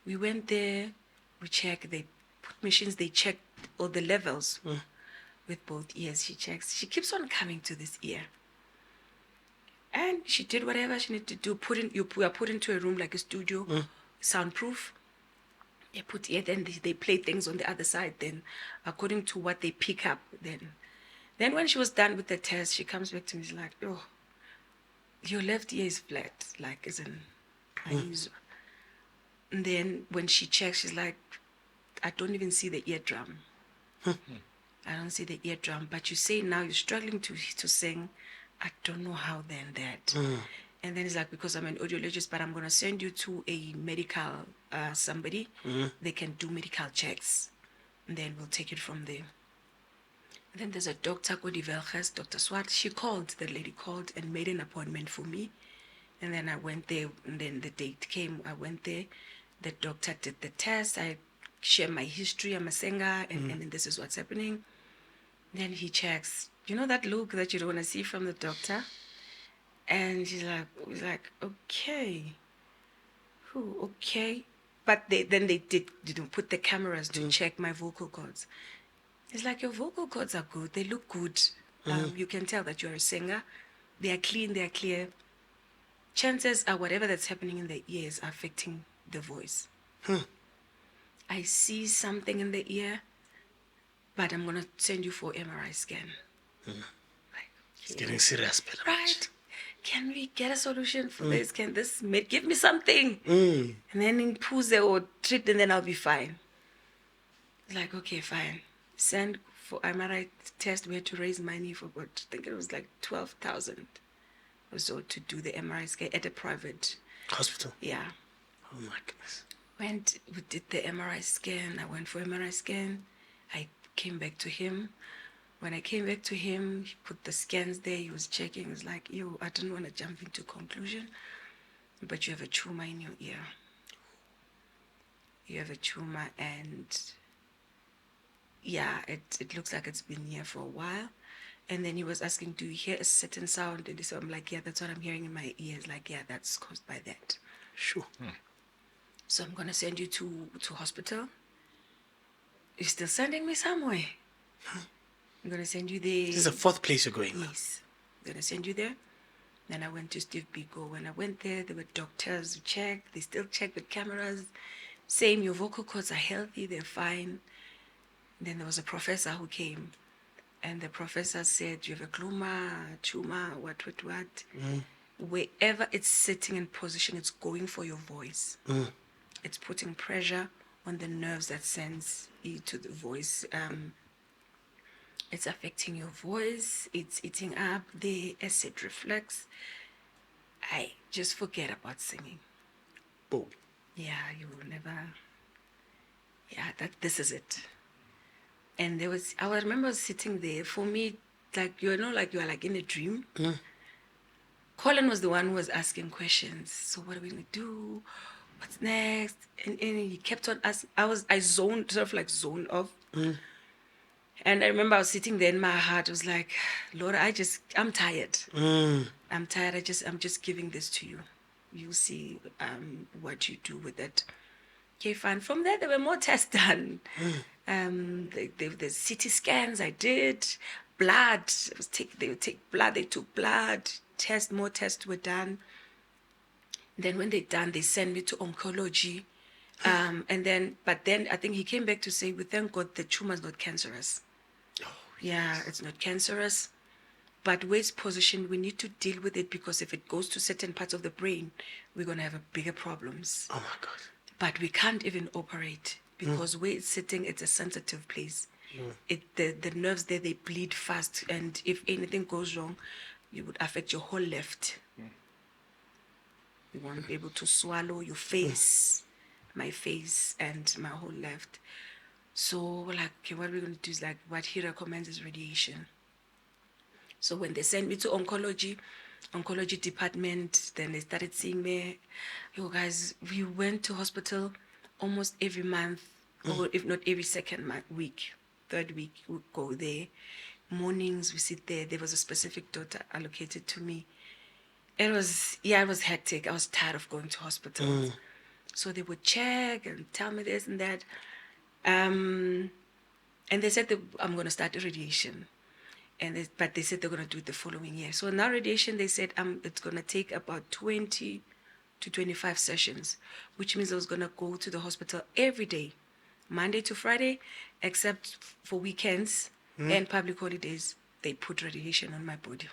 We went there, we checked, they put machines, they checked all the levels with both ears. She checks, she keeps on coming to this ear. And she did whatever she needed to do. We are put into a room like a studio, soundproof. They put ear, then they play things on the other side. Then, according to what they pick up, then when she was done with the test, she comes back to me. She's like, "Oh, your left ear is flat, like as in unusual." And then when she checks, she's like, "I don't even see the eardrum. I don't see the eardrum. But you say now you're struggling to sing. I don't know how then that." And then it's like, because I'm an audiologist, but I'm going to send you to a medical somebody. They can do medical checks. And then we'll take it from there. And then there's a doctor called Dr. Swart. The lady called and made an appointment for me. And then I went there, and then the date came. I went there. The doctor did the test. I shared my history. I'm a singer, and then this is what's happening. Then he checks. You know that look that you don't want to see from the doctor? And he's like, okay. Okay. but then they didn't put the cameras to check my vocal cords. It's like, your vocal cords are good. They look good. You can tell that you're a singer. They are clean. They are clear. Chances are whatever that's happening in the ear is affecting the voice. I see something in the ear, but I'm going to send you for MRI scan. Like, It's getting serious, but right. Can we get a solution for this? Can this give me something? Mm. And then in Puse or treat, and then I'll be fine. Like, okay, fine. Send for MRI test. We had to raise money for what? I think it was like 12,000 or so to do the MRI scan at a private Hospital. Yeah. Oh my goodness. We did the MRI scan. I went for MRI scan. I came back to him. When I came back to him, he put the scans there. He was checking. He was like, yo, I don't want to jump into conclusion, but you have a tumor in your ear. You have a tumor, and yeah, it looks like it's been here for a while. And then he was asking, do you hear a certain sound? And so I'm like, yeah, that's what I'm hearing in my ears. Like, yeah, that's caused by that. Sure. So I'm going to send you to hospital. You're still sending me somewhere. I'm going to send you there. This is the fourth place you're going now. Yes. I'm going to send you there. Then I went to Steve Biko. When I went there, there were doctors who checked. They still check with cameras. Saying your vocal cords are healthy, they're fine. Then there was a professor who came. And the professor said, you have a tumor, what. Wherever it's sitting in position, it's going for your voice. It's putting pressure on the nerves that sends it to the voice. It's affecting your voice. It's eating up the acid reflux. I just forget about singing. Boom. Yeah, you will never. Yeah, this is it. And I remember sitting there. For me, like, you are like in a dream. Collin was the one who was asking questions. So what are we going to do? What's next? And he kept on asking. I zoned off. And I remember I was sitting there in my heart. I was like, Lord, I'm tired. I'm tired. I'm just giving this to you. You see what you do with it. Okay, fine. From there, there were more tests done. The CT scans I did, blood. They would take blood. They took blood. More tests were done. Then when they're done, they send me to oncology. But then I think he came back to say, we thank God the tumor is not cancerous. Yeah, it's not cancerous. But where it's positioned, we need to deal with it, because if it goes to certain parts of the brain, we're going to have bigger problems. Oh my God. But we can't even operate, because where it's sitting, it's a sensitive place. The nerves there, they bleed fast. And if anything goes wrong, it would affect your whole left. You won't be able to swallow your face, my face, and my whole left. So we're like, okay, what we're going to do is like, what he recommends is radiation. So when they sent me to oncology department, then they started seeing me. Yo, guys, we went to hospital almost every month, or if not every third week, we go there. Mornings, we sit there. There was a specific doctor allocated to me. It was hectic. I was tired of going to hospitals. So they would check and tell me this and that. And they said I'm going to start radiation. But they said they're going to do it the following year. So now radiation, they said it's going to take about 20 to 25 sessions, which means I was going to go to the hospital every day, Monday to Friday, except for weekends and public holidays. They put radiation on my body.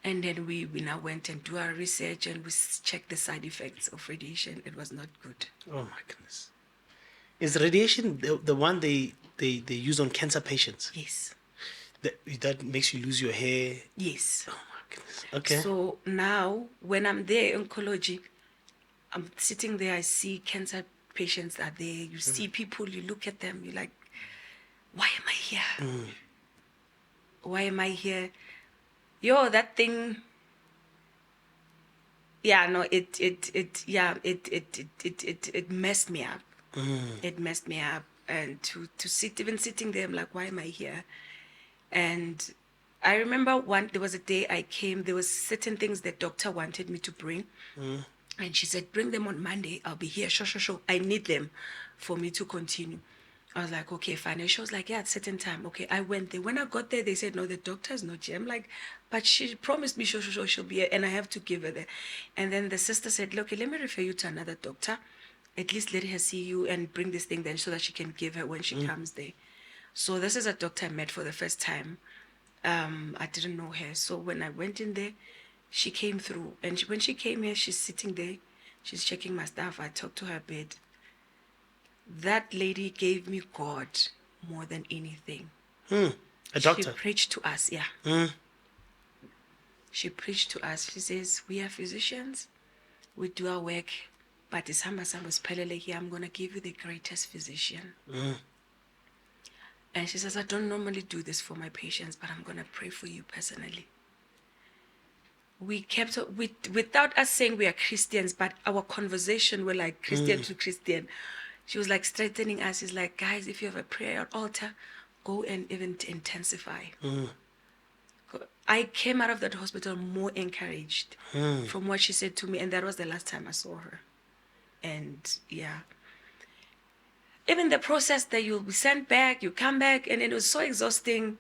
And then we now went and do our research, and we checked the side effects of radiation. It was not good. Oh my goodness. Is radiation the one they use on cancer patients? Yes. That makes you lose your hair? Yes. Oh my goodness. Okay. So now, when I'm there in oncology, I'm sitting there, I see cancer patients are there. You see people, you look at them, you're like, why am I here? Why am I here? Yo, that thing. Yeah, no, it messed me up. It messed me up. And even sitting there, I'm like, why am I here? And I remember there was a day I came, there was certain things the doctor wanted me to bring. And she said, bring them on Monday. I'll be here. Sure. I need them for me to continue. I was like, okay, fine. And she was like, yeah, at certain time. Okay, I went there. When I got there, they said, no, the doctor's not here. I'm like, but she promised me, sure, she'll be here. And I have to give her there. And then the sister said, look, let me refer you to another doctor. At least let her see you and bring this thing then so that she can give her when she comes there. So this is a doctor I met for the first time. I didn't know her. So when I went in there, she came through. And when she came here, she's sitting there. She's checking my stuff. I talked to her a bit. That lady gave me God more than anything. A doctor? She preached to us, yeah. She preached to us. She says, we are physicians. We do our work. But it's here. I'm going to give you the greatest physician. And she says, I don't normally do this for my patients, but I'm going to pray for you personally. We kept, without us saying we are Christians, but our conversation were like Christian to Christian. She was like strengthening us. She's like, guys, if you have a prayer altar, go and even intensify. I came out of that hospital more encouraged from what she said to me. And that was the last time I saw her. And yeah. Even the process that you'll be sent back, you come back, and it was so exhausting.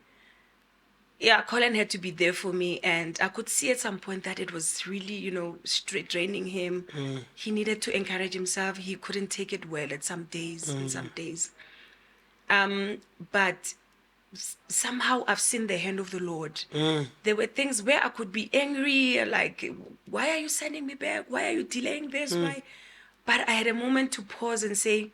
Yeah, Colin had to be there for me, and I could see at some point that it was really, straight draining him. He needed to encourage himself. He couldn't take it well at some days. But somehow I've seen the hand of the Lord. There were things where I could be angry, like, why are you sending me back? Why are you delaying this? Why? But I had a moment to pause and say,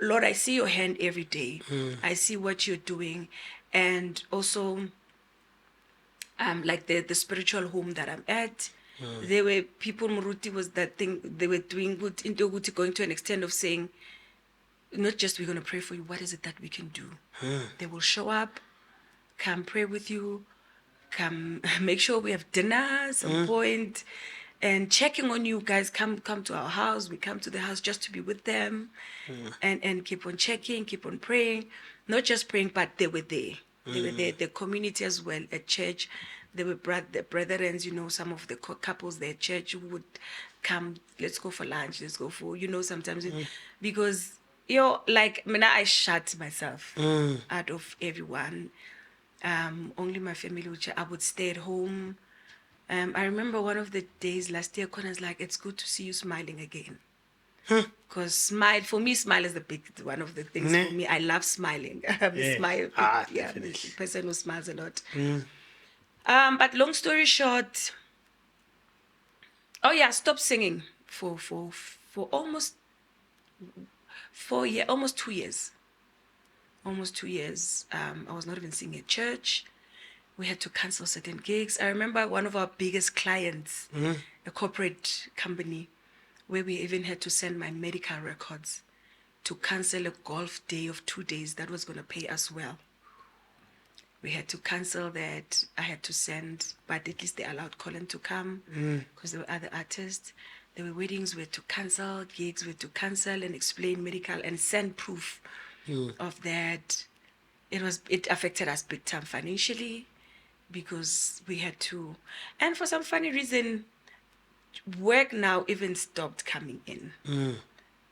Lord, I see your hand every day. I see what you're doing. And also, like the spiritual home that I'm at, there were people, Muruti was that thing, they were doing good, into going to an extent of saying, not just we're going to pray for you, what is it that we can do? They will show up, come pray with you, come make sure we have dinner at some point, and checking on you guys. Come to our house. We come to the house just to be with them, and keep on checking, keep on praying. Not just praying, but they were there. They were there. The community as well at church. They were the brethren, some of the couples there at church who would come. Let's go for lunch. Let's go for sometimes because like I shut myself out of everyone. Only my family, which I would stay at home. I remember one of the days last year, Connor's like, it's good to see you smiling again. Because smile is the big one of the things for me. I love smiling. I'm a smile. Definitely. A person who smiles a lot. But long story short, stopped singing for almost 4 years, almost 2 years. Almost 2 years. I was not even singing at church. We had to cancel certain gigs. I remember one of our biggest clients, a corporate company, where we even had to send my medical records to cancel a golf day of 2 days that was going to pay us well. We had to cancel that. I had to send, but at least they allowed Colin to come because there were other artists. There were weddings we had to cancel, gigs we had to cancel and explain medical and send proof of that. It affected us big time financially because we had to, and for some funny reason, work now even stopped coming in.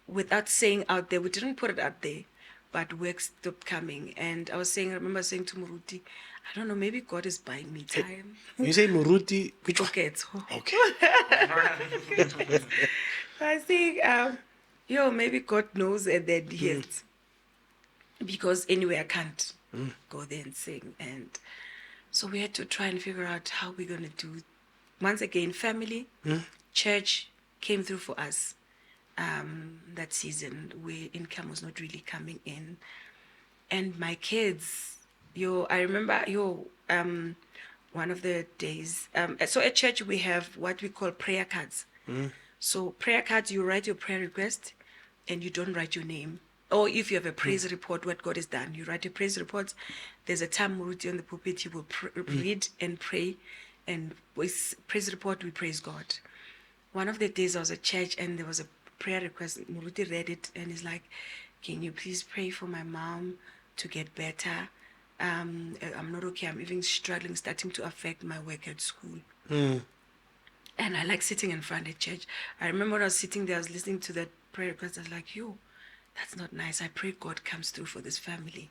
Without saying out there, we didn't put it out there, but work stopped coming. And I remember saying to Muruti, I don't know, maybe God is buying me time. You say Muruti, which one? Okay. Okay. I think, maybe God knows and then yes. Because anyway, I can't go there and sing. And so we had to try and figure out how we're going to do. Once again, family, church came through for us that season where income was not really coming in. And my kids, I remember, one of the days, so at church we have what we call prayer cards. So prayer cards, you write your prayer request and you don't write your name. Or if you have a praise report, what God has done, you write a praise report. There's a time Muruti on the pulpit, he will read and pray. And with praise report, we praise God. One of the days I was at church and there was a prayer request. Muruti read it and he's like, can you please pray for my mom to get better? I'm not okay. I'm even struggling, starting to affect my work at school. And I like sitting in front of church. I remember when I was sitting there, I was listening to that prayer request. I was like, yo, that's not nice. I pray God comes through for this family.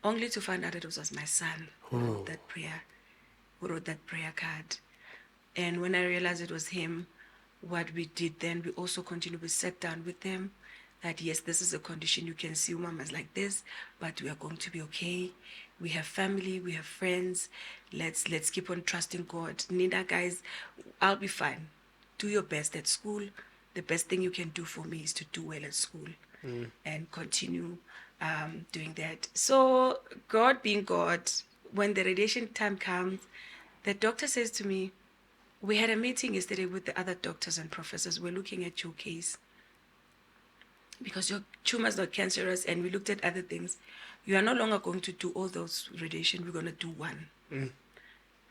Only to find out that it was my son who wrote that prayer, who wrote that prayer card. And when I realized it was him, what we did then, we also continued. We sat down with him that, yes, this is a condition. You can see Mama's like this, but we are going to be okay. We have family, we have friends. Let's keep on trusting God. Nina, guys, I'll be fine. Do your best at school. The best thing you can do for me is to do well at school and continue doing that. So God being God, when the radiation time comes, the doctor says to me, we had a meeting yesterday with the other doctors and professors. We're looking at your case because your tumor is not cancerous, and we looked at other things. You are no longer going to do all those radiation. We're going to do one.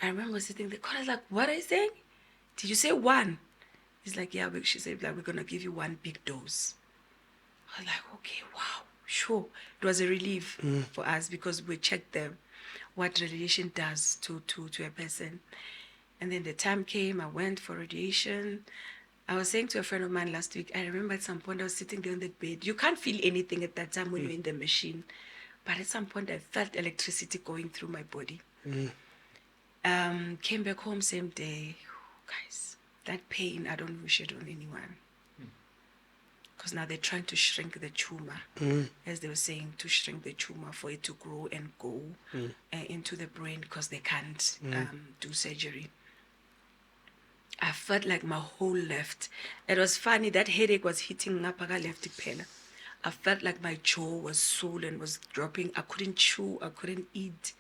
I remember sitting there. I was like, what are you saying? Did you say one? He's like, yeah. She said, like, we're going to give you one big dose. I was like, okay, wow, sure. It was a relief for us because we checked what radiation does to a person. And then the time came, I went for radiation. I was saying to a friend of mine last week, I remember at some point I was sitting there on the bed. You can't feel anything at that time when you're in the machine. But at some point I felt electricity going through my body. Came back home same day. Guys, that pain, I don't wish it on anyone. Because now they're trying to shrink the tumor, as they were saying, to shrink the tumor for it to grow and go into the brain because they can't do surgery. I felt like my whole left. It was funny, that headache was hitting Napaga left pena. I felt like my jaw was swollen, was dropping. I couldn't chew, I couldn't eat.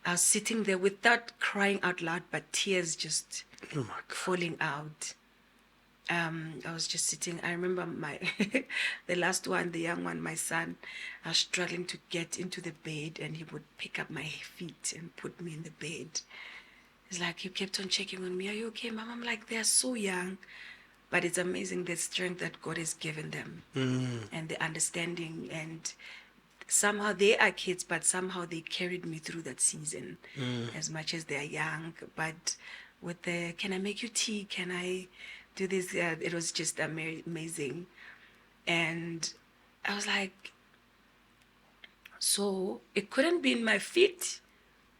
I was sitting there without crying out loud, but tears just falling out. I was just sitting. I remember the last one, the young one, my son, I was struggling to get into the bed, and he would pick up my feet and put me in the bed. It's like he kept on checking on me. Are you okay, Mom? I'm like, they're so young. But it's amazing the strength that God has given them and the understanding. And somehow they are kids, but somehow they carried me through that season as much as they're young. But with the, can I make you tea? Can I do this? It was just amazing. And I was like, so it couldn't be in my feet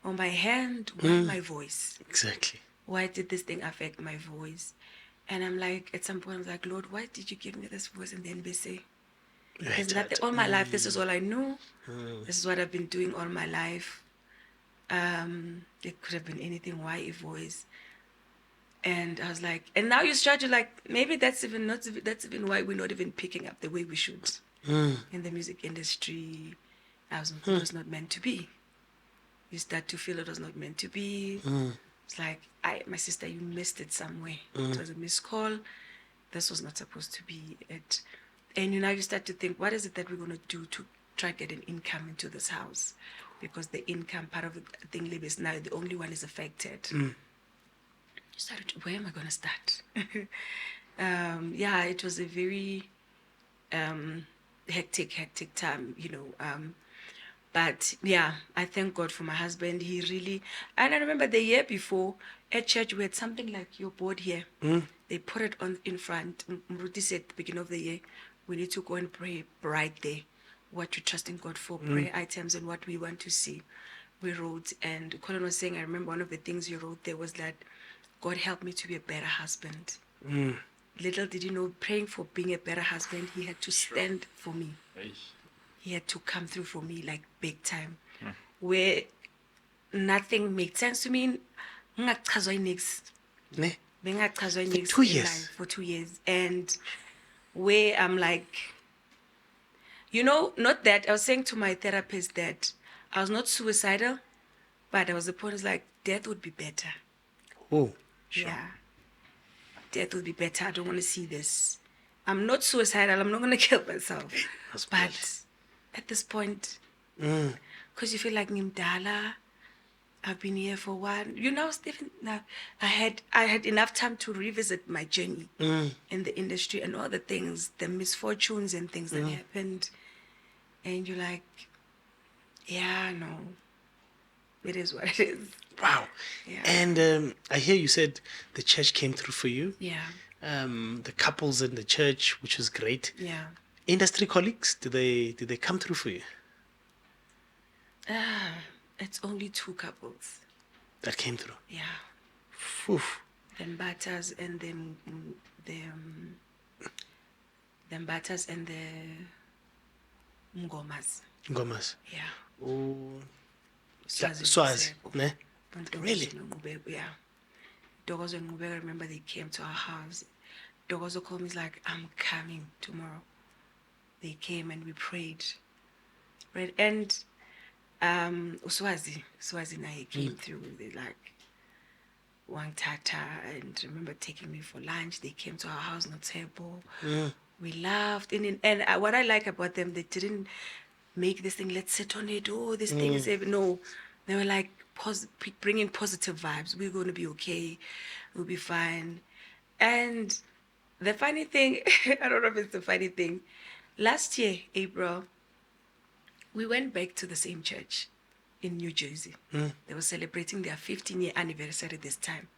or my hand, why my voice? Exactly. Why did this thing affect my voice? And I'm like, at some point, I was like, Lord, why did you give me this voice? And then they say, there's nothing, all my life, this is all I knew. This is what I've been doing all my life. It could have been anything, why a voice? And I was like, and now you start to like, maybe that's even why we're not even picking up the way we should in the music industry. It was not meant to be. You start to feel it was not meant to be. It's like, my sister, you missed it somewhere. It was a missed call. This was not supposed to be it. And now you start to think, what is it that we're going to do to try to get an income into this house? Because the income part of the thing is now the only one is affected. You started to, where am I going to start? It was a very hectic time, But yeah, I thank God for my husband. He really, and I remember the year before at church we had something like your board here. They put it on in front. Mruti said at the beginning of the year, we need to go and pray right there. What we're trusting God for, prayer items and what we want to see. We wrote, and Collin was saying, I remember one of the things you wrote there was that God help me to be a better husband. Little did you know, praying for being a better husband, he had to stand for me. He had to come through for me like big time. Where nothing made sense to me. Ne? For 2 years. For 2 years. And where I'm like, not that, I was saying to my therapist that I was not suicidal, but I was the point, like, death would be better. Oh, sure. Yeah. Death would be better. I don't want to see this. I'm not suicidal. I'm not going to kill myself. But at this point, because you feel like Nimdala, I've been here for one. Stephen, I had enough time to revisit my journey in the industry and all the things, the misfortunes and things that happened. And you're like, yeah, no, it is what it is. Wow. Yeah. And I hear you said the church came through for you. Yeah. The couples in the church, which was great. Yeah. Industry colleagues, did they come through for you? It's only 2 couples. That came through. Yeah. Oof. Them Batters and them Batters and the Ngomas. Ngomas. Yeah. Oh. Swazi. Swazi. Noseko. Ne? Ntokozo Really? noNgubeko, yeah. Ntokozo and Ngubeko, I remember they came to our house. Ntokozo called me, he's like, I'm coming tomorrow. They came and we prayed. Right? And Swazi Naye came through. They like Wang Tata, and remember taking me for lunch. They came to our house, no table. We laughed. And what I like about them, they didn't make this thing, let's sit on it. Oh, this thing is heavy. No, they were like bringing positive vibes. We're going to be okay. We'll be fine. And the funny thing, I don't know if it's the funny thing. Last year, April, we went back to the same church in New Jersey. They were celebrating their 15-year anniversary this time.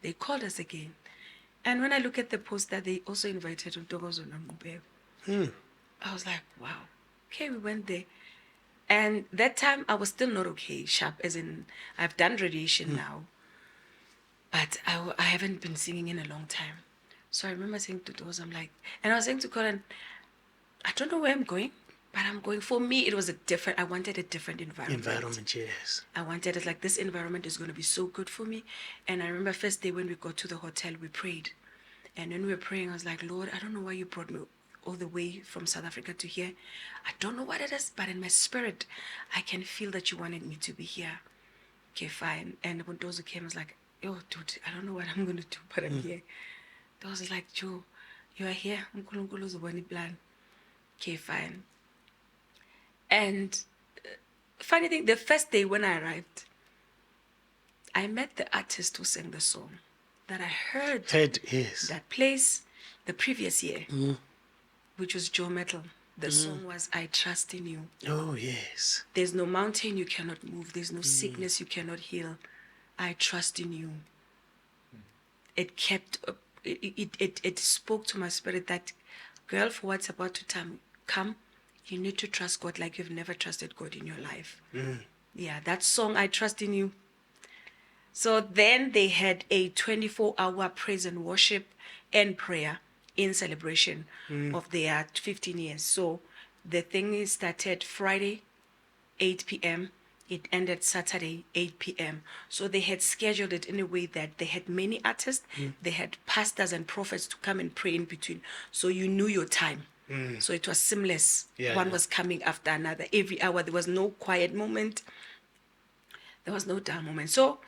They called us again. And when I look at the poster, they also invited Ntokozo noNgubeko. I was like, wow. Okay, we went there. And that time, I was still not okay, sharp, as in, I've done radiation now. But I haven't been singing in a long time. So I remember saying to Ntokozo, I'm like, and I was saying to Collin, I don't know where I'm going, but I'm going. For me, it was I wanted a different environment. Yes. I wanted it like, this environment is going to be so good for me. And I remember first day when we got to the hotel, we prayed. And when we were praying, I was like, Lord, I don't know why you brought me all the way from South Africa to here. I don't know what it is, but in my spirit, I can feel that you wanted me to be here. Okay, fine. And when Dozo came, I was like, yo, dude, I don't know what I'm going to do, but I'm here. Dozo was like, Joe, you are here. Plan. Okay, fine. And funny thing, the first day when I arrived, I met the artist who sang the song that I heard Yes. that place the previous year, which was Joe Metal. The song was I Trust in You. Oh, yes. There's no mountain you cannot move. There's no sickness you cannot heal. I trust in you. It kept, it spoke to my spirit that, girl, for what's about to come, you need to trust God like you've never trusted God in your life. Yeah, that song, I Trust in You. So then they had a 24-hour praise and worship and prayer in celebration of their 15 years. So the thing started Friday, 8 p.m. It ended Saturday, 8 p.m. So they had scheduled it in a way that they had many artists. They had pastors and prophets to come and pray in between. So you knew your time. So it was seamless. One was coming after another. Every hour, there was no quiet moment. There was no down moment. So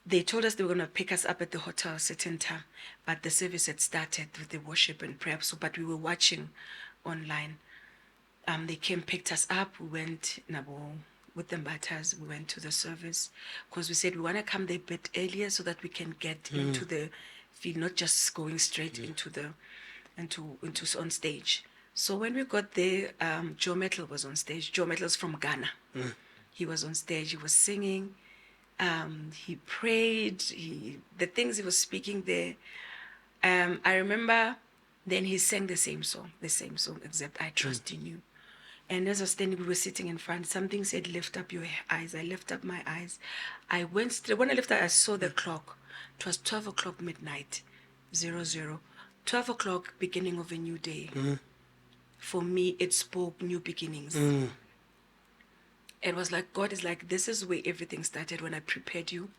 they told us they were going to pick us up at the hotel a certain time. But the service had started with the worship and prayer. So, but we were watching online. They came, picked us up. We went with the Batters. We went to the service because we said we want to come there a bit earlier so that we can get into the field, not just going straight into on stage. So when we got there, Joe Metal was on stage. Joe Metal's from Ghana. He was on stage. He was singing. He prayed. The things he was speaking there. I remember. Then he sang the same song, except I Trust in You. And as I was standing, we were sitting in front. Something said, lift up your eyes. I lift up my eyes. I went straight. When I lifted, I saw the clock. It was 12 o'clock midnight, 00. 12 o'clock, beginning of a new day. For me, it spoke new beginnings. It was like, God is like, this is where everything started when I prepared you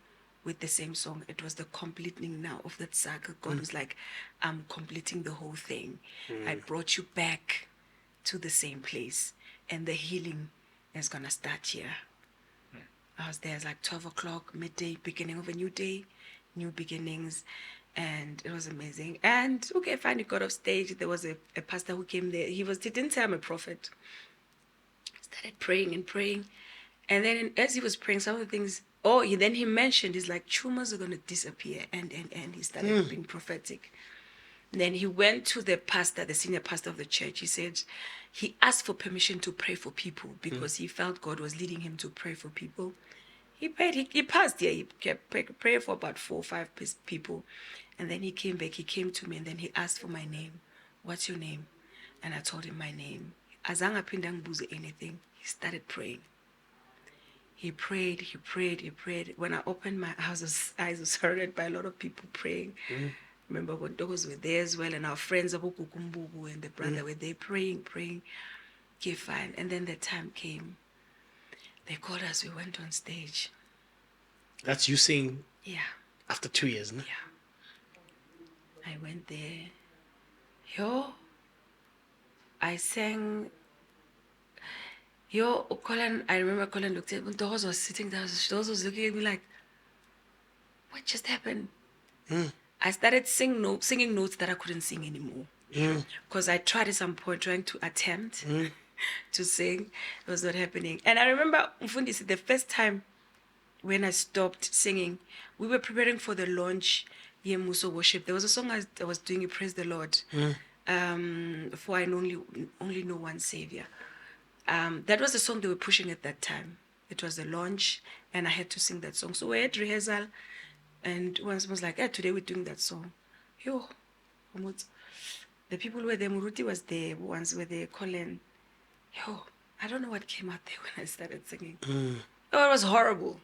with the same song. It was the completing now of that cycle. God was like, I'm completing the whole thing. I brought you back to the same place. And the healing is going to start here. I was there, it's like 12 o'clock, midday, beginning of a new day, new beginnings. And it was amazing. And okay, finally got off stage. There was a pastor who came there. He didn't say I'm a prophet. Started praying and praying. And then as he was praying, some of the things, then he mentioned, he's like, tumors are going to disappear. And he started being prophetic. Then he went to the pastor, the senior pastor of the church. He said, he asked for permission to pray for people because he felt God was leading him to pray for people. He prayed, he passed, yeah, he kept praying for about 4 or 5 people. And then he came back, he came to me, and then he asked for my name. What's your name? And I told him my name. Azanga pindang buze anything. He started praying. He prayed, he prayed, he prayed. When I opened my eyes, I was surrounded by a lot of people praying. Remember, when dogs were there as well, and our friends, Abu Kukumbubu and the brother were there praying. Okay, fine. And then the time came. They called us, we went on stage. That's you saying Yeah, after 2 years, no? yeah. I went there. Yo, I sang. Yo, Colin, I remember Colin looked at me. Doors was sitting there. Doors was looking at me like, what just happened? I started singing notes that I couldn't sing anymore. Because I tried at some point trying to attempt to sing. It was not happening. And I remember, Mfundisi, the first time when I stopped singing, we were preparing for the launch Yemuso worship. There was a song I was doing, Praise the Lord. For I only know one Savior. That was the song they were pushing at that time. It was the launch, and I had to sing that song. So we had rehearsal, and one was like, hey, today we're doing that song. Yo, the people who were there, Muruti was there, ones were there, Collin. Yo, I don't know what came out there when I started singing. Oh, it was horrible.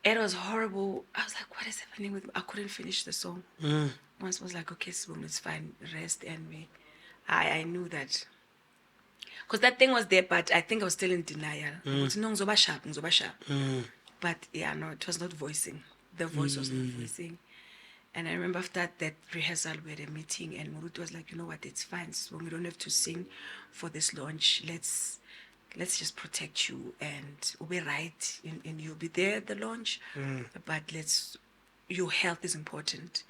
It was horrible. I was like, what is happening with me? I couldn't finish the song. Once was like, okay, Sibum, it's fine. Rest and me. I knew that. Because that thing was there, but I think I was still in denial. Ngozoba sharp. But yeah, no, it was not voicing. The voice was not voicing. And I remember after that rehearsal, we had a meeting, and Muruti was like, you know what, it's fine. So we don't have to sing for this launch. Let's just protect you, and we'll be right, and you'll be there at the launch. But your health is important.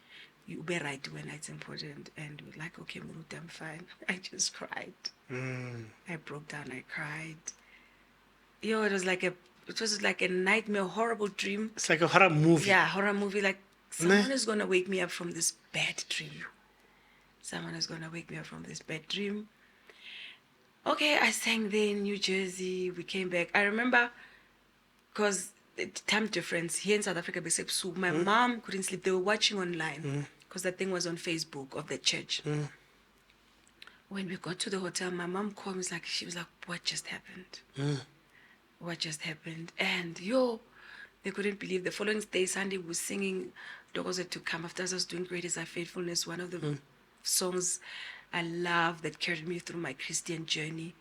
You'll be right when it's important. And we're like, okay, Muruti, I'm fine. I just cried. I broke down. I cried. Yo, it was like a nightmare, horrible dream. It's like a horror movie. Yeah, horror movie. Like someone is gonna wake me up from this bad dream. Someone is gonna wake me up from this bad dream. Okay, I sang there in New Jersey. We came back. I remember because the time difference here in South Africa, so my mom couldn't sleep. They were watching online because that thing was on Facebook of the church. When we got to the hotel, my mom called me. She was like, what just happened? What just happened? And they couldn't believe. The following day, Sunday, we were singing Dogs Had to Come. After I was doing Great Is Thy Faithfulness, one of the songs I love that carried me through my Christian journey.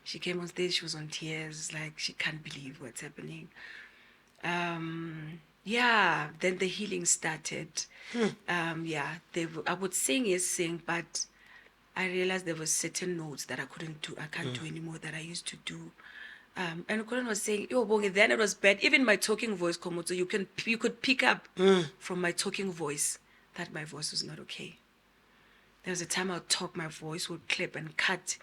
She came on stage, she was on tears, like she can't believe what's happening. Then the healing started. I would sing, but I realized there were certain notes that I can't do anymore that I used to do. And Colin was saying, yo, Bongi, then it was bad. Even my talking voice, Komoto, you could pick up from my talking voice that my voice was not okay. There was a time I'll talk, my voice would clip and cut.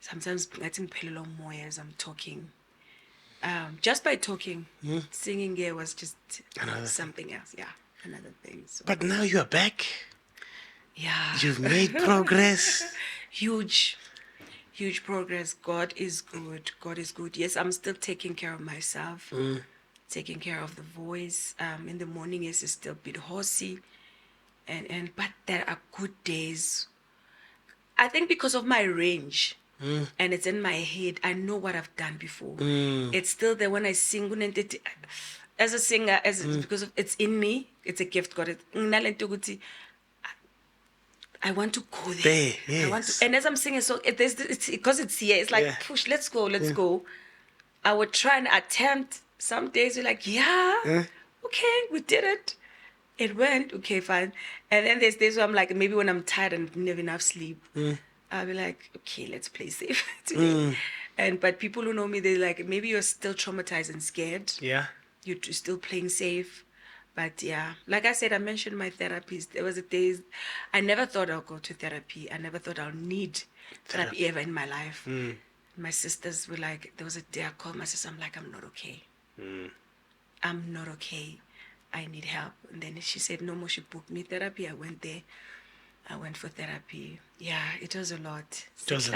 Sometimes I think pelilo more as I'm talking. Just by talking, singing here was just something else. Yeah, another thing. So. But now you are back. Yeah. You've made progress. Huge progress. God is good. God is good. Yes, I'm still taking care of myself, taking care of the voice. In the morning, yes, it's still a bit horsey. But there are good days. I think because of my range and it's in my head, I know what I've done before. It's still there when I sing. As a singer, because it's in me, it's a gift. God, I want to go there. Yes. And as I'm singing, so it's because it's here. It's like push. Let's go. I would try and attempt. Some days you're like, okay, we did it. It went, okay, fine. And then there's days where I'm like, maybe when I'm tired and don't have enough sleep, I'll be like, okay, let's play safe today. But people who know me, they're like, maybe you're still traumatized and scared. Yeah. You're still playing safe. But yeah, like I said, I mentioned my therapist. There was a days I never thought I'll go to therapy. I never thought I'll need therapy ever in my life. My sisters were like, there was a day I called my sister. I'm like, I'm not okay. I'm not okay. I need help. And then she said, no more. She booked me therapy. I went there. I went for therapy. Yeah, it was a lot. Because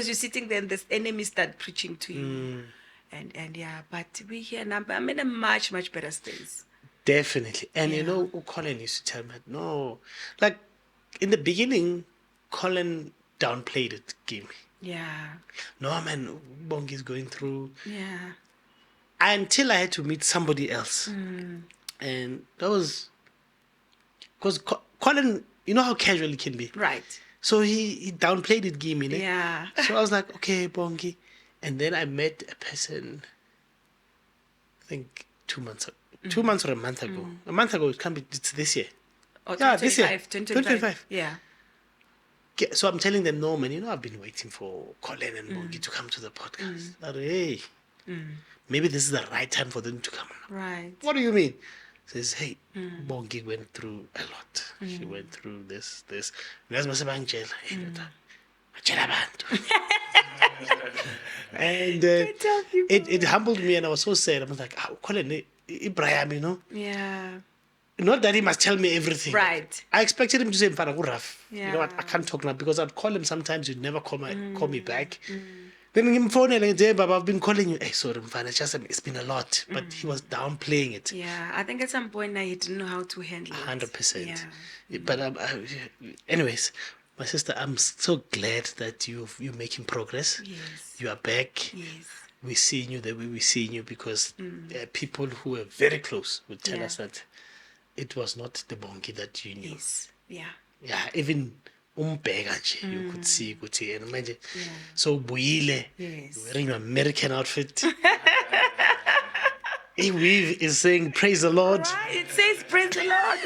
you're sitting there and this enemy start preaching to you. And yeah, but we here now. I'm in a much better space. Definitely. And you Yeah. know, Colin used to tell me, no, like in the beginning, Colin downplayed it, gave me. Yeah. No, man, Bongi's going through. Yeah. Until I had to meet somebody else. Mm. And that was, because Colin, you know how casual he can be. Right. So he downplayed it, gave me. Ne? Yeah. So I was like, okay, Bongi. And then I met a person, I think 2 months ago. 2 months or a month ago. A month ago, it can't be, it's this year. Oh, Yeah, this year. 2025. Yeah. Okay, so I'm telling them, no, man, you know, I've been waiting for Collin and Bongi to come to the podcast. That, hey, maybe this is the right time for them to come. Right. What do you mean? Says, hey, Bongi went through a lot. She went through this. Hey, and it humbled me, and I was so sad. I was like, oh, Collin, Ibrahim, you know? Yeah. Not that he must tell me everything. Right. I expected him to say, Mfana, go rough. You know what? Yeah. I can't talk now because I'd call him sometimes. He'd never call me back. Then him phone and say, Baba, I've been calling you. Hey, sorry, Mfana, it's been a lot. But he was downplaying it. Yeah. I think at some point now he didn't know how to handle it. 100%. Yeah. But anyways, my sister, I'm so glad that you're making progress. Yes. You are back. Yes. We're seeing you the way we're seeing you because people who are very close would tell Yeah. us that it was not the Bongi that you knew. Yes. Yeah. Yeah, even umbheka nje, you could see ukuthi yena manje Yeah. so ubuyile, Yes. wearing your American outfit. Weave is saying praise the Lord. Right. It says praise the Lord.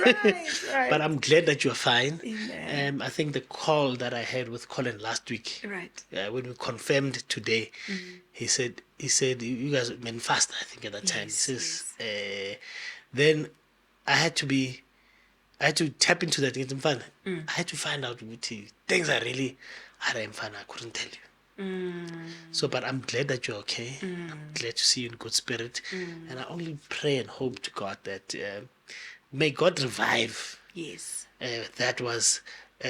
Right. But I'm glad that you're fine. Amen. I think the call that I had with Colin last week, Right. when we confirmed today, he said you guys went fast. I think at that time. Yes, He says, then I had to tap into that. I had to find out what things are really hard. I couldn't tell you. So, but I'm glad that you're okay. I'm glad to see you in good spirit. And I only pray and hope to God that may God revive Yes. that was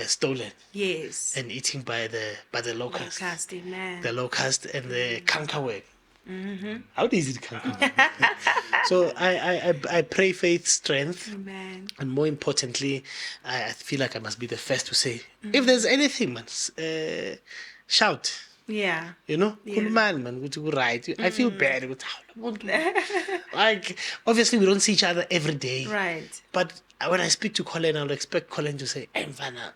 stolen Yes. and eaten by the locust. Locust, amen. The locust and the cankerworm. How is it cankerworm? So I pray faith, strength. Amen. And more importantly, I feel like I must be the first to say, if there's anything, man, shout. Yeah. You know, Yeah. Kulman, man, right. I feel bad. Like, obviously, we don't see each other every day. Right. But when I speak to Colin, I'll expect Colin to say, hey, Mfana,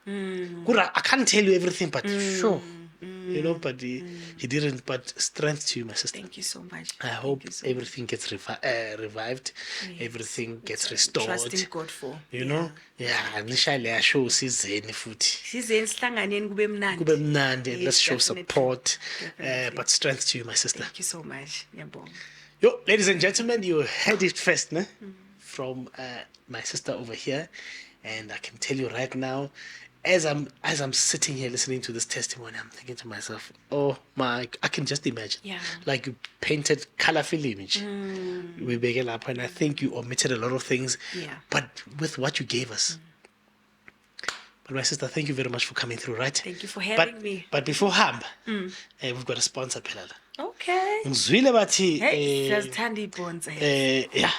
I can't tell you everything, but sure. You know, but he didn't. But strength to you, my sister. Thank you so much. I hope everything gets revived, everything gets restored. Trusting God for. You know, initially I show sizeni futhi Sizeni sihlanganeni kube mnandi. kube mnandi, and Yes, let's show definitely. support, Definitely. but strength to you, my sister. Thank you so much. Ngiyabonga. Yo, ladies and gentlemen, you heard it first, ne? From my sister over here, and I can tell you right now, as I'm sitting here listening to this testimony, I'm thinking to myself, oh my, I can just imagine. Yeah. Like you painted colorful image. We began up, and I think you omitted a lot of things. Yeah. But with what you gave us. But my sister, thank you very much for coming through, right? Thank you for having me. But before Hamba, we've got a sponsor, Pelala. Okay. Ngizwile bathi, Hey, siyazithanda ibhonza. yeah.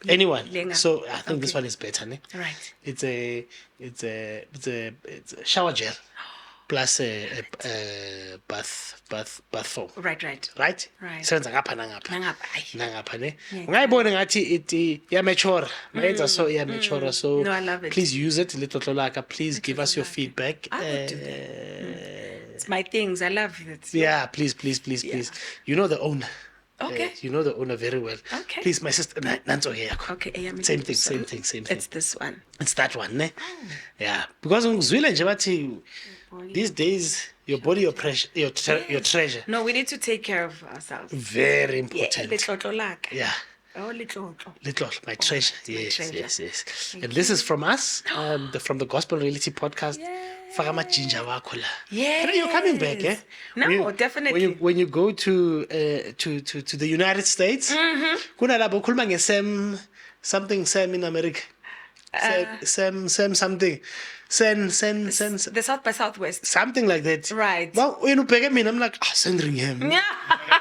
Anyone. Lenga. So I think this Okay. one is better, ne? Right. It's a shower gel plus a bath foam. Right. Right? Right. Senza ngapha nangapha. Nangapha, ayi. Nangapha ne. Yeah. Ungayibona ngathi it iyamechora. Mayenza so iyamechora. So No, I love it. please use it. Little laka. Please give us your Laka. feedback. I would do It's my things. I love it. Yeah, please. You know the owner. Okay. You know the owner very well. Okay. Please, my sister. Nanzo yakho. Okay. eyami Same ngiyizwa. thing. It's this one. It's that one, ne? Yeah. Because ngizwile nje bathi these days your body, your pressure, your treasure. No, we need to take care of ourselves. Very Yeah, important. litlotlo laka. Yeah. Oh, litlotlo. Little, my treasure. my Yes. treasure. And this is from us, from the Gospel Reality Podcast. Faka amajinja wakho la. Yes. You're coming back, eh? No, definitely. When you go to the United States, kuna labo khuluma ngesam something Sam in America. Sam something. Sen, The South by Southwest. something like that. Right. Well, you know, I'm like, Sandringham. Yeah.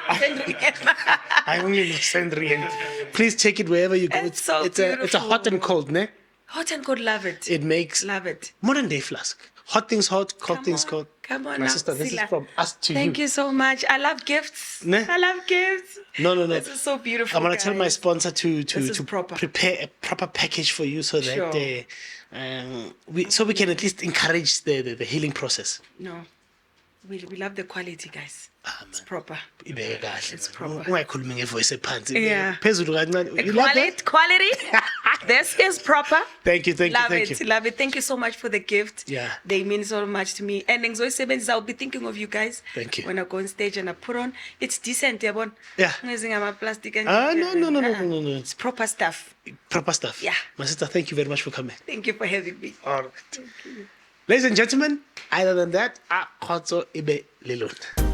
I only know Sandringham. Please take it wherever you go. It's so it's a hot and beautiful. cold, ne? Hot and cold, love it. It makes Love it. modern day flask. Hot things hot, cold things cold. Come on My now, sister, this is Sila. from us to Thank you so much. I love gifts. Ne? I love gifts. No. This is so beautiful. I'm gonna tell my guys. sponsor to is proper. prepare a proper package for you so that Sure. we can at least encourage the healing process. No. We love the quality, guys. It's proper. It's proper. ungayikhulumi ngevoice ephansi. Yeah. Phezulu kancane. You love that? Quality. This is proper. Thank you. Love Thank it, you. love it. Thank you so much for the gift. Yeah. They mean so much to me. And I'll be thinking of you guys. Thank you. When I go on stage and I put on, it's decent, yabon. Yeah. Plastic and No. It's proper stuff. Proper stuff. Yeah. My sister, thank you very much for coming. Thank you for having me. All right. Ladies and gentlemen, other than that, a khotso ibe lelona.